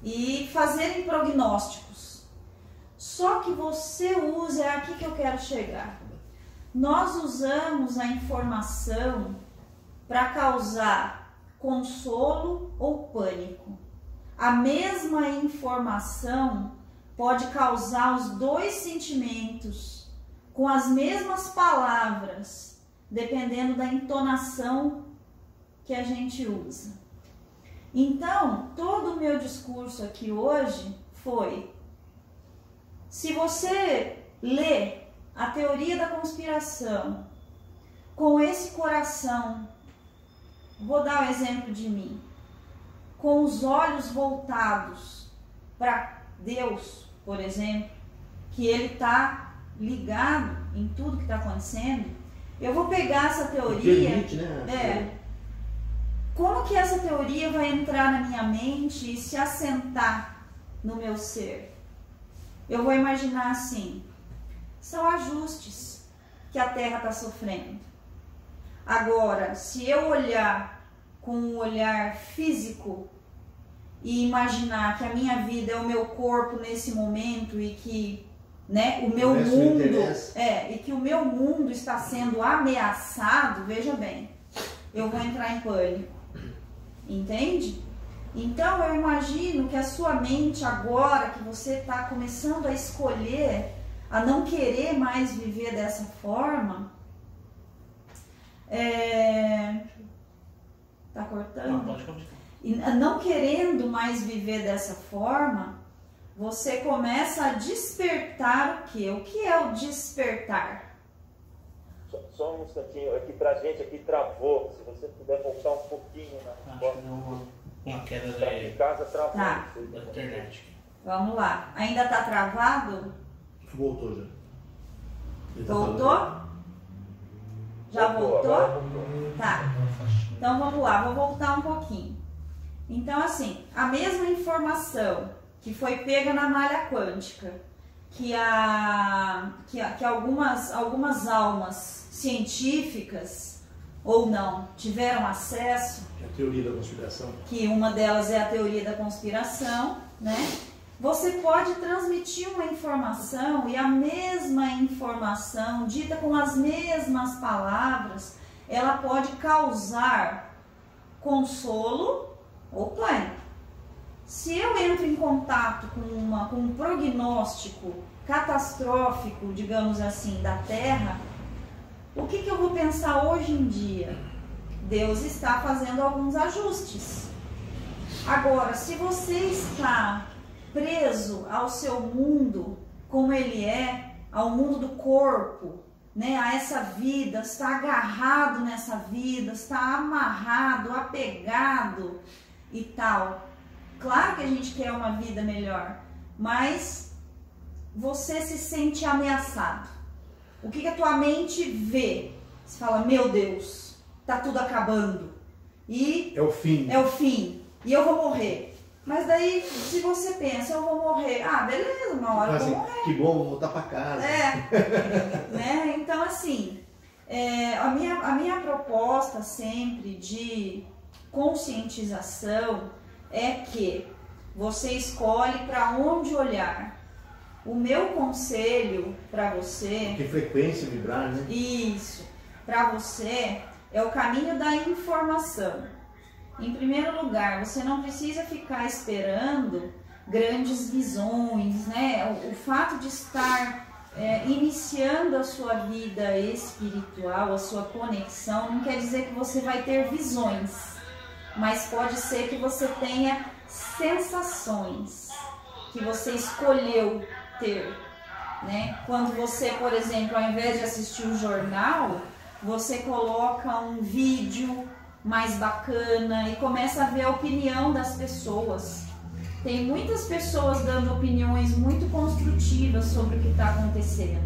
e fazerem prognósticos. Só que você usa, é aqui que eu quero chegar. Nós usamos a informação para causar consolo ou pânico. A mesma informação pode causar os dois sentimentos com as mesmas palavras, dependendo da entonação que a gente usa. Então, todo o meu discurso aqui hoje foi: se você lê a teoria da conspiração com esse coração, vou dar o exemplo de mim, com os olhos voltados para Deus, por exemplo, que Ele está ligado em tudo que está acontecendo, eu vou pegar essa teoria, permite, né? Como que essa teoria vai entrar na minha mente e se assentar no meu ser? Eu vou imaginar assim: são ajustes que a Terra está sofrendo. Agora, se eu olhar com um olhar físico e imaginar que a minha vida é o meu corpo nesse momento e que, né, o meu mundo e que o meu mundo está sendo ameaçado, veja bem, eu vou entrar em pânico. Entende? Então eu imagino que a sua mente agora que você está começando a escolher a não querer mais viver dessa forma, tá cortando? Não, pode continuar. E não querendo mais viver dessa forma, você começa a despertar o quê? O que é o despertar? Só um instantinho, aqui pra gente, aqui travou. Se você puder voltar um pouquinho na Acho que deu uma queda Em casa travou. Tá. da internet. Vamos lá. Ainda tá travado? Voltou já. Ele tá Voltou? falando. Já Voltou, voltou? agora voltou. Tá. Então vamos lá, vou voltar um pouquinho. Então assim, a mesma informação que foi pega na malha quântica, que algumas almas científicas ou não tiveram acesso, A teoria da conspiração. que uma delas é a teoria da conspiração, né? Você pode transmitir uma informação e a mesma informação, dita com as mesmas palavras, ela pode causar consolo ou pânico. Se eu entro em contato com um prognóstico catastrófico, digamos assim, da Terra, o que eu vou pensar hoje em dia? Deus está fazendo alguns ajustes. Agora, se você está preso ao seu mundo, como ele é, ao mundo do corpo, né, a essa vida, está agarrado nessa vida, está amarrado, apegado e tal. Claro que a gente quer uma vida melhor, mas você se sente ameaçado. O que a tua mente vê? Você fala, meu Deus, tá tudo acabando. E É o fim. é o fim. E eu vou morrer. Mas daí, se você pensa, eu vou morrer. Ah, beleza, uma hora eu vou morrer. Que bom, vou voltar para casa. Né? Então, assim, a minha proposta sempre de conscientização é que você escolhe para onde olhar. O meu conselho para você... Que frequência vibrar, né? Isso. Para você é o caminho da informação. Em primeiro lugar, você não precisa ficar esperando grandes visões, né? O fato de estar iniciando a sua vida espiritual, a sua conexão, não quer dizer que você vai ter visões, mas pode ser que você tenha sensações que você escolheu ter, né? Quando você, por exemplo, ao invés de assistir o jornal, você coloca um vídeo mais bacana e começa a ver a opinião das pessoas. Tem muitas pessoas dando opiniões muito construtivas sobre o que está acontecendo,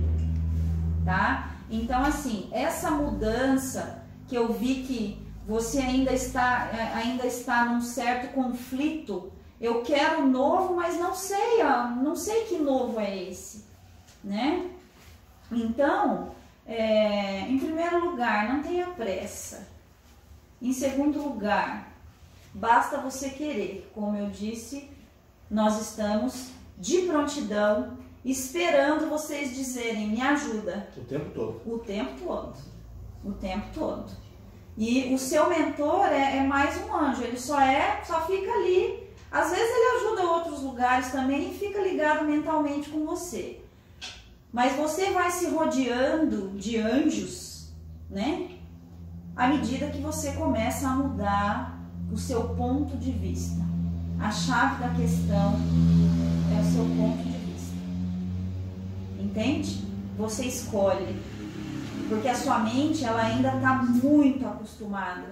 tá? Então, assim, essa mudança que eu vi que você ainda está num certo conflito. Eu quero novo, mas não sei que novo é esse, né? Então, em primeiro lugar, não tenha pressa. Em segundo lugar, basta você querer. Como eu disse, nós estamos de prontidão, esperando vocês dizerem, me ajuda. O tempo todo. O tempo todo. O tempo todo. E o seu mentor é mais um anjo, ele só fica ali. Às vezes ele ajuda outros lugares também e fica ligado mentalmente com você. Mas você vai se rodeando de anjos, né? À medida que você começa a mudar o seu ponto de vista. A chave da questão é o seu ponto de vista. Entende? Você escolhe. Porque a sua mente, ela ainda está muito acostumada.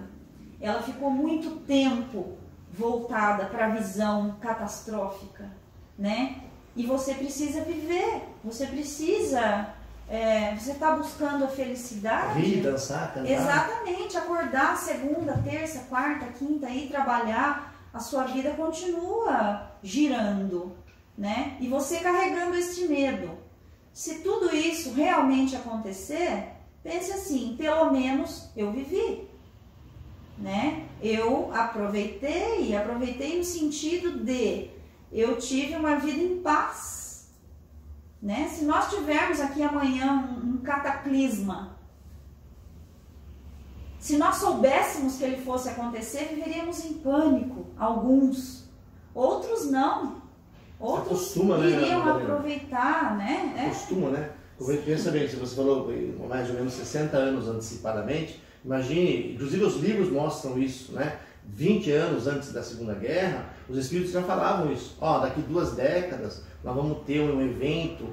Ela ficou muito tempo voltada para a visão catastrófica, né? E você precisa viver. Você precisa... você está buscando a felicidade. Rir, dançar, cantar. Exatamente. Acordar segunda, terça, quarta, quinta, ir trabalhar. A sua vida continua girando, né? E você carregando este medo. Se tudo isso realmente acontecer, pense assim, pelo menos eu vivi, né? Eu aproveitei no sentido de eu tive uma vida em paz, né? Se nós tivermos aqui amanhã um cataclisma, se nós soubéssemos que ele fosse acontecer, viveríamos em pânico, alguns, outros não. Outros iriam aproveitar, né? Costuma, né? Pensa bem, se você falou mais ou menos 60 anos antecipadamente, imagine, inclusive os livros mostram isso, né? 20 anos antes da Segunda Guerra, os espíritos já falavam isso. Ó, daqui 2 décadas nós vamos ter um evento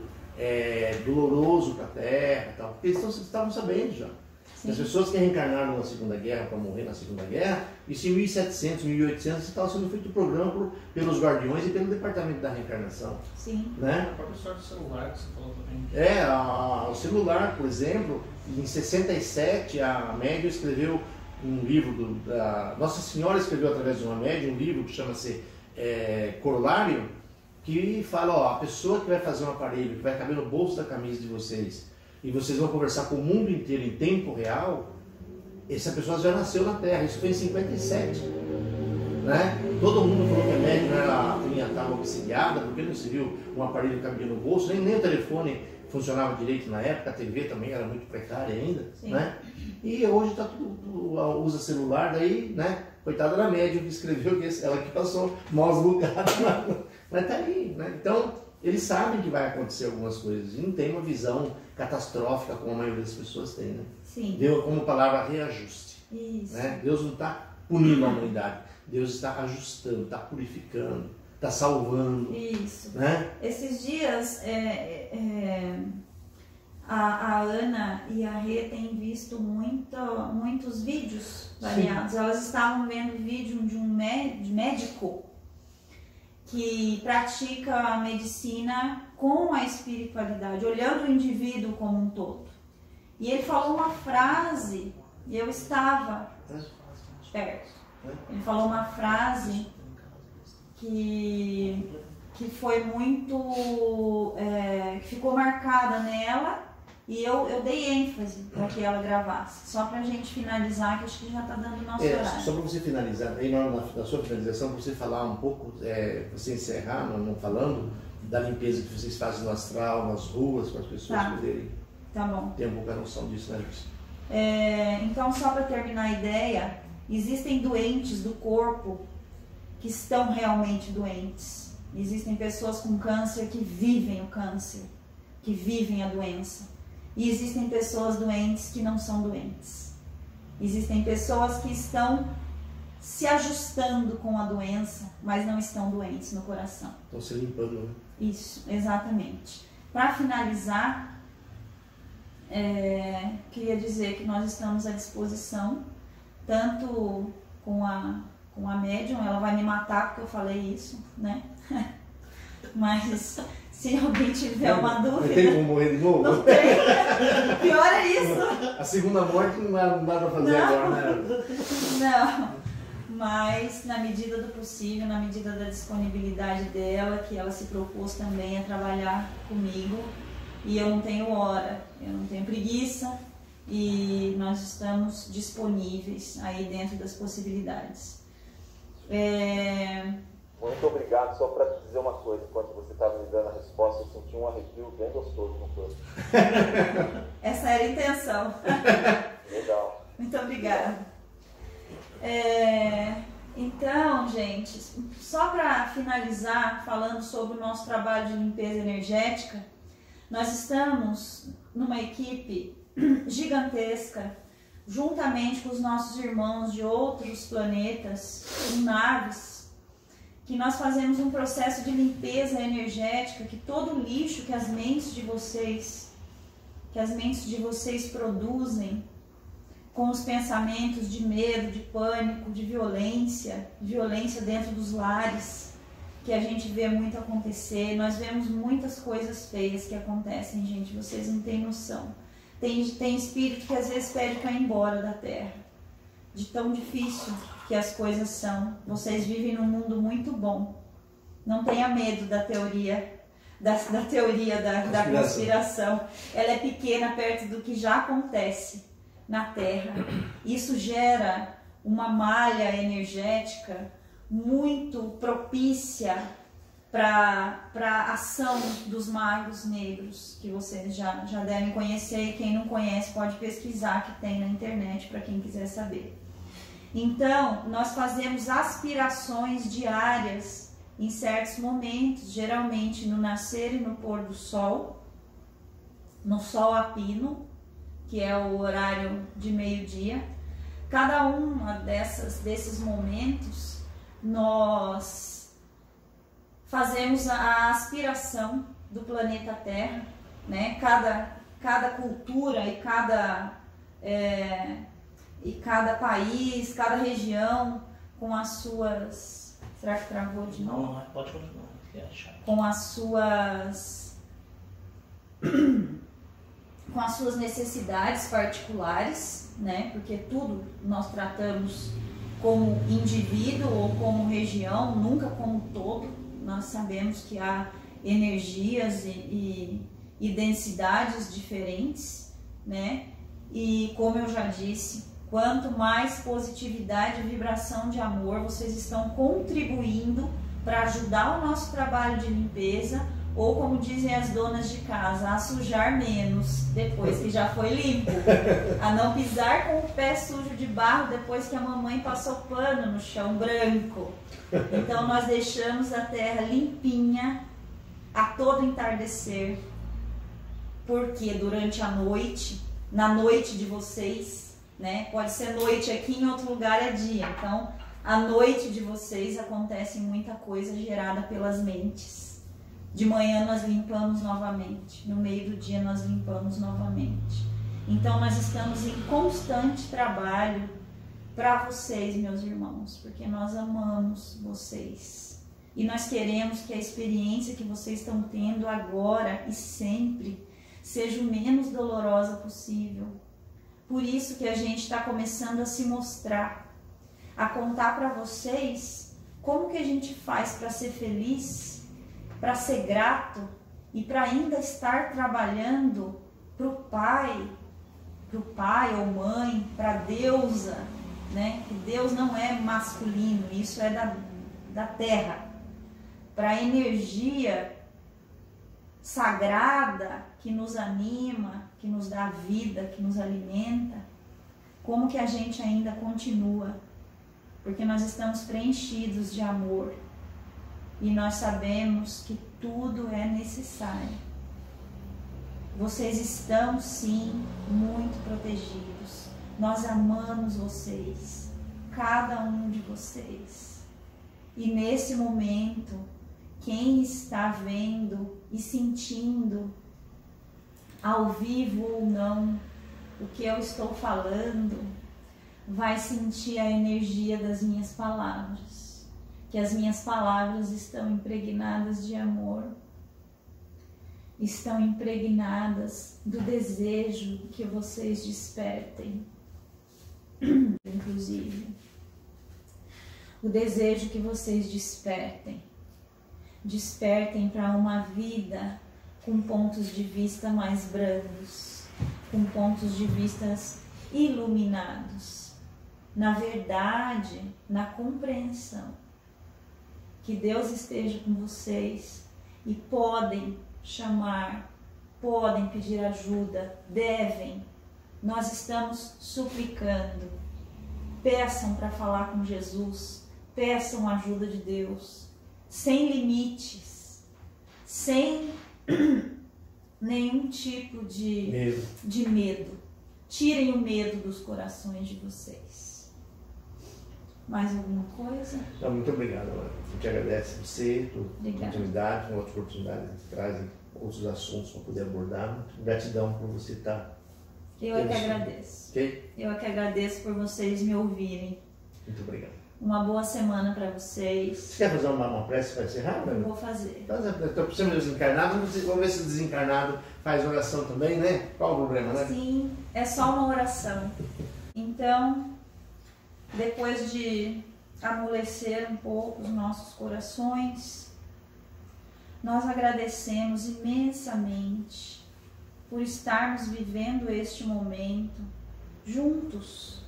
doloroso para a Terra, tal. Porque eles estavam sabendo já. Sim. As pessoas que reencarnaram na Segunda Guerra para morrer na Segunda Guerra, isso em 1700, 1800 estava sendo feito o programa pelos guardiões e pelo Departamento da Reencarnação. Sim. Né? A própria história do celular que você falou também. O celular, por exemplo, em 67 a médium escreveu um livro, Nossa Senhora escreveu através de uma médium um livro que chama-se Corolário, que fala, ó, a pessoa que vai fazer um aparelho, que vai caber no bolso da camisa de vocês, e vocês vão conversar com o mundo inteiro em tempo real, essa pessoa já nasceu na Terra, isso foi em 57. Né? Todo mundo falou que a médium estava obsidiada, porque não se viu um aparelho que cabia no bolso, nem o telefone funcionava direito na época, a TV também era muito precária ainda. Né? E hoje tá tudo usa celular, daí, né? Coitada da médium que escreveu, que ela que passou maus bocados, mas tá aí. Né? Então, eles sabem que vai acontecer algumas coisas e não tem uma visão catastrófica como a maioria das pessoas tem, né? Sim. Deu como palavra reajuste. Isso. Né? Deus não está punindo a humanidade, Deus está ajustando, está purificando, está salvando. Isso. Né? Esses dias a Ana e a Rê têm visto muitos vídeos variados. Sim. Elas estavam vendo vídeo de um médico que pratica a medicina com a espiritualidade, olhando o indivíduo como um todo. E ele falou uma frase, e eu estava perto. Ele falou uma frase que foi muito... que ficou marcada nela, e eu dei ênfase para que ela gravasse. Só para a gente finalizar, que acho que já está dando o nosso horário. Só para você finalizar, aí na sua finalização, para você falar um pouco, você encerrar, não falando, da limpeza que vocês fazem no astral, nas ruas, para as pessoas poderem ter um pouco a noção disso, né, Lúcia? Então, só para terminar a ideia, existem doentes do corpo que estão realmente doentes. Existem pessoas com câncer que vivem o câncer, que vivem a doença. E existem pessoas doentes que não são doentes. Existem pessoas que estão se ajustando com a doença, mas não estão doentes no coração. Estão se limpando, né? Isso, exatamente. Para finalizar, queria dizer que nós estamos à disposição, tanto com a médium, ela vai me matar porque eu falei isso, né? Mas se alguém tiver uma dúvida... Tem como morrer de novo? Não tem. Pior é isso. A segunda morte não dá para fazer agora, né? Não. Mas na medida do possível, na medida da disponibilidade dela, que ela se propôs também a trabalhar comigo. E eu não tenho hora, eu não tenho preguiça. E nós estamos disponíveis aí dentro das possibilidades. Muito obrigado. Só para dizer uma coisa, enquanto você estava me dando a resposta, eu senti um arrepio bem gostoso no corpo. Essa era a intenção. Legal. Muito obrigada. Então, gente, só para finalizar, falando sobre o nosso trabalho de limpeza energética, nós estamos numa equipe gigantesca, juntamente com os nossos irmãos de outros planetas, em naves, que nós fazemos um processo de limpeza energética, que todo o lixo que as mentes de vocês produzem, com os pensamentos de medo, de pânico, de violência dentro dos lares, que a gente vê muito acontecer. Nós vemos muitas coisas feias que acontecem, gente, vocês não têm noção. Tem espírito que às vezes pede para ir embora da Terra, de tão difícil que as coisas são. Vocês vivem num mundo muito bom. Não tenha medo da teoria da teoria da conspiração. Ela é pequena perto do que já acontece na Terra. Isso gera uma malha energética muito propícia para a ação dos magos negros, que vocês já devem conhecer, e quem não conhece pode pesquisar, que tem na internet para quem quiser saber. Então, nós fazemos aspirações diárias em certos momentos, geralmente no nascer e no pôr do sol, no sol a pino, que é o horário de meio-dia. Cada uma desses momentos, nós fazemos a aspiração do planeta Terra, né? Cada cultura e cada país, cada região com as suas... Será que travou de novo? Não, pode continuar. Com as suas necessidades particulares, né? Porque tudo nós tratamos como indivíduo ou como região, nunca como todo. Nós sabemos que há energias e densidades diferentes, né? E como eu já disse, quanto mais positividade e vibração de amor vocês estão contribuindo para ajudar o nosso trabalho de limpeza, ou como dizem as donas de casa, a sujar menos depois que já foi limpo, a não pisar com o pé sujo de barro depois que a mamãe passou pano no chão branco. Então nós deixamos a terra limpinha a todo entardecer, porque durante a noite, na noite de vocês, né? Pode ser noite aqui, em outro lugar é dia. Então, à noite de vocês acontece muita coisa gerada pelas mentes. De manhã nós limpamos novamente, no meio do dia nós limpamos novamente. Então, nós estamos em constante trabalho para vocês, meus irmãos, porque nós amamos vocês. E nós queremos que a experiência que vocês estão tendo agora e sempre seja o menos dolorosa possível. Por isso que a gente está começando a se mostrar, a contar para vocês como que a gente faz para ser feliz, para ser grato e para ainda estar trabalhando para o pai ou mãe, para a deusa, né? Que Deus não é masculino, isso é da terra, para a energia sagrada que nos anima, que nos dá vida, que nos alimenta. Como que a gente ainda continua? Porque nós estamos preenchidos de amor e nós sabemos que tudo é necessário. Vocês estão sim muito protegidos. Nós amamos vocês, cada um de vocês. E nesse momento, quem está vendo e sentindo, ao vivo ou não, o que eu estou falando, vai sentir a energia das minhas palavras, que as minhas palavras estão impregnadas de amor, estão impregnadas do desejo que vocês despertem, inclusive, o desejo que vocês despertem para uma vida com pontos de vista mais brandos, com pontos de vista iluminados, na verdade, na compreensão, que Deus esteja com vocês e podem chamar, podem pedir ajuda, devem. Nós estamos suplicando. Peçam para falar com Jesus, peçam a ajuda de Deus, sem limites, sem nenhum tipo de medo. Tirem o medo dos corações de vocês. Mais alguma coisa? Não, muito obrigado. A gente agradece você por oportunidade, outra oportunidade, a gente traz outros assuntos para poder abordar. Gratidão por você estar. Eu é que agradeço. Okay? Eu é que agradeço por vocês me ouvirem. Muito obrigado. Uma boa semana para vocês. Você quer fazer uma prece para encerrar? Eu vou fazer. Estou precisando de desencarnado, vamos ver se o desencarnado faz oração também, né? Qual o problema, né? Sim, é só uma oração. Então, depois de amolecer um pouco os nossos corações, nós agradecemos imensamente por estarmos vivendo este momento juntos,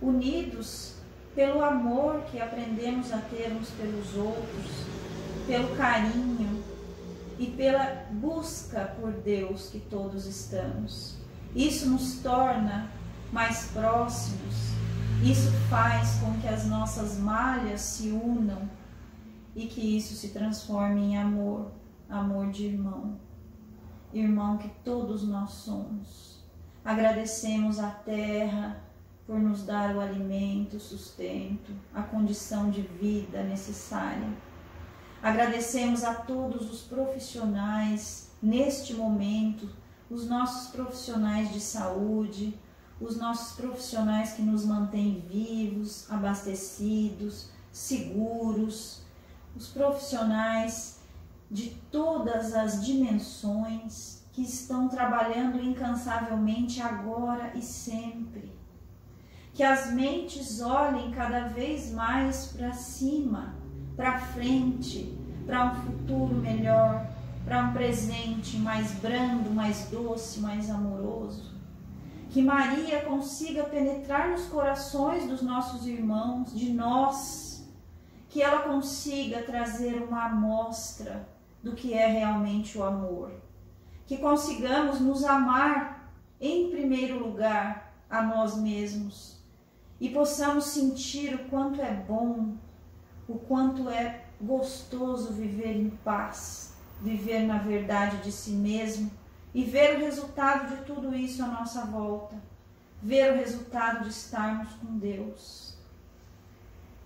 unidos pelo amor que aprendemos a ter uns pelos outros, pelo carinho e pela busca por Deus que todos estamos. Isso nos torna mais próximos, isso faz com que as nossas malhas se unam e que isso se transforme em amor, amor de irmão, irmão que todos nós somos. Agradecemos a terra por nos dar o alimento, o sustento, a condição de vida necessária. Agradecemos a todos os profissionais neste momento, os nossos profissionais de saúde, os nossos profissionais que nos mantêm vivos, abastecidos, seguros, os profissionais de todas as dimensões que estão trabalhando incansavelmente agora e sempre. Que as mentes olhem cada vez mais para cima, para frente, para um futuro melhor, para um presente mais brando, mais doce, mais amoroso. Que Maria consiga penetrar nos corações dos nossos irmãos, de nós, que ela consiga trazer uma amostra do que é realmente o amor. Que consigamos nos amar em primeiro lugar a nós mesmos e possamos sentir o quanto é bom, o quanto é gostoso viver em paz, viver na verdade de si mesmo e ver o resultado de tudo isso à nossa volta, ver o resultado de estarmos com Deus.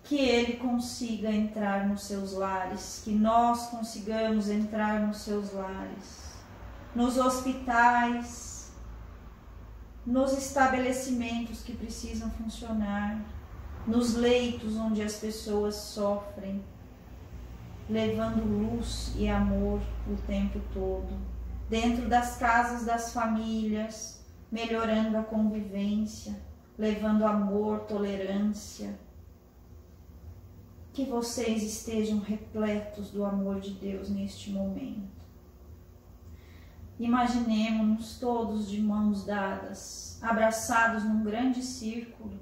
Que Ele consiga entrar nos seus lares, que nós consigamos entrar nos seus lares, nos hospitais, nos estabelecimentos que precisam funcionar, nos leitos onde as pessoas sofrem, levando luz e amor o tempo todo, dentro das casas das famílias, melhorando a convivência, levando amor, tolerância. Que vocês estejam repletos do amor de Deus neste momento. Imaginemos-nos todos de mãos dadas, abraçados num grande círculo,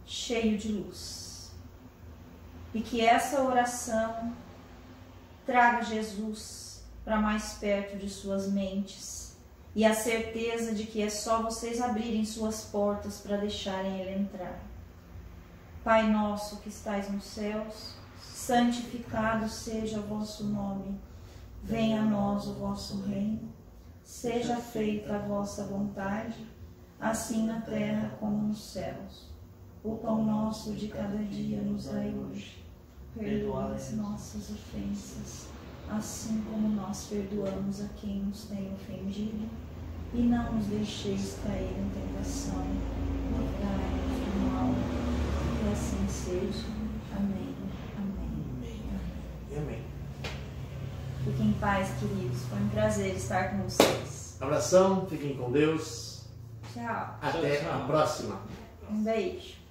cheio de luz. E que essa oração traga Jesus para mais perto de suas mentes e a certeza de que é só vocês abrirem suas portas para deixarem Ele entrar. Pai nosso que estais nos céus, santificado seja o vosso nome. Venha a nós o vosso reino. Seja feita a vossa vontade, assim na terra como nos céus. O pão nosso de cada dia nos dai hoje. Perdoai as nossas ofensas, assim como nós perdoamos a quem nos tem ofendido. E não nos deixeis cair em tentação, livrai-nos do mal. Que assim seja. Amém. Amém. E amém. Fiquem em paz, queridos. Foi um prazer estar com vocês. Abração, fiquem com Deus. Tchau. Até a próxima. Um beijo.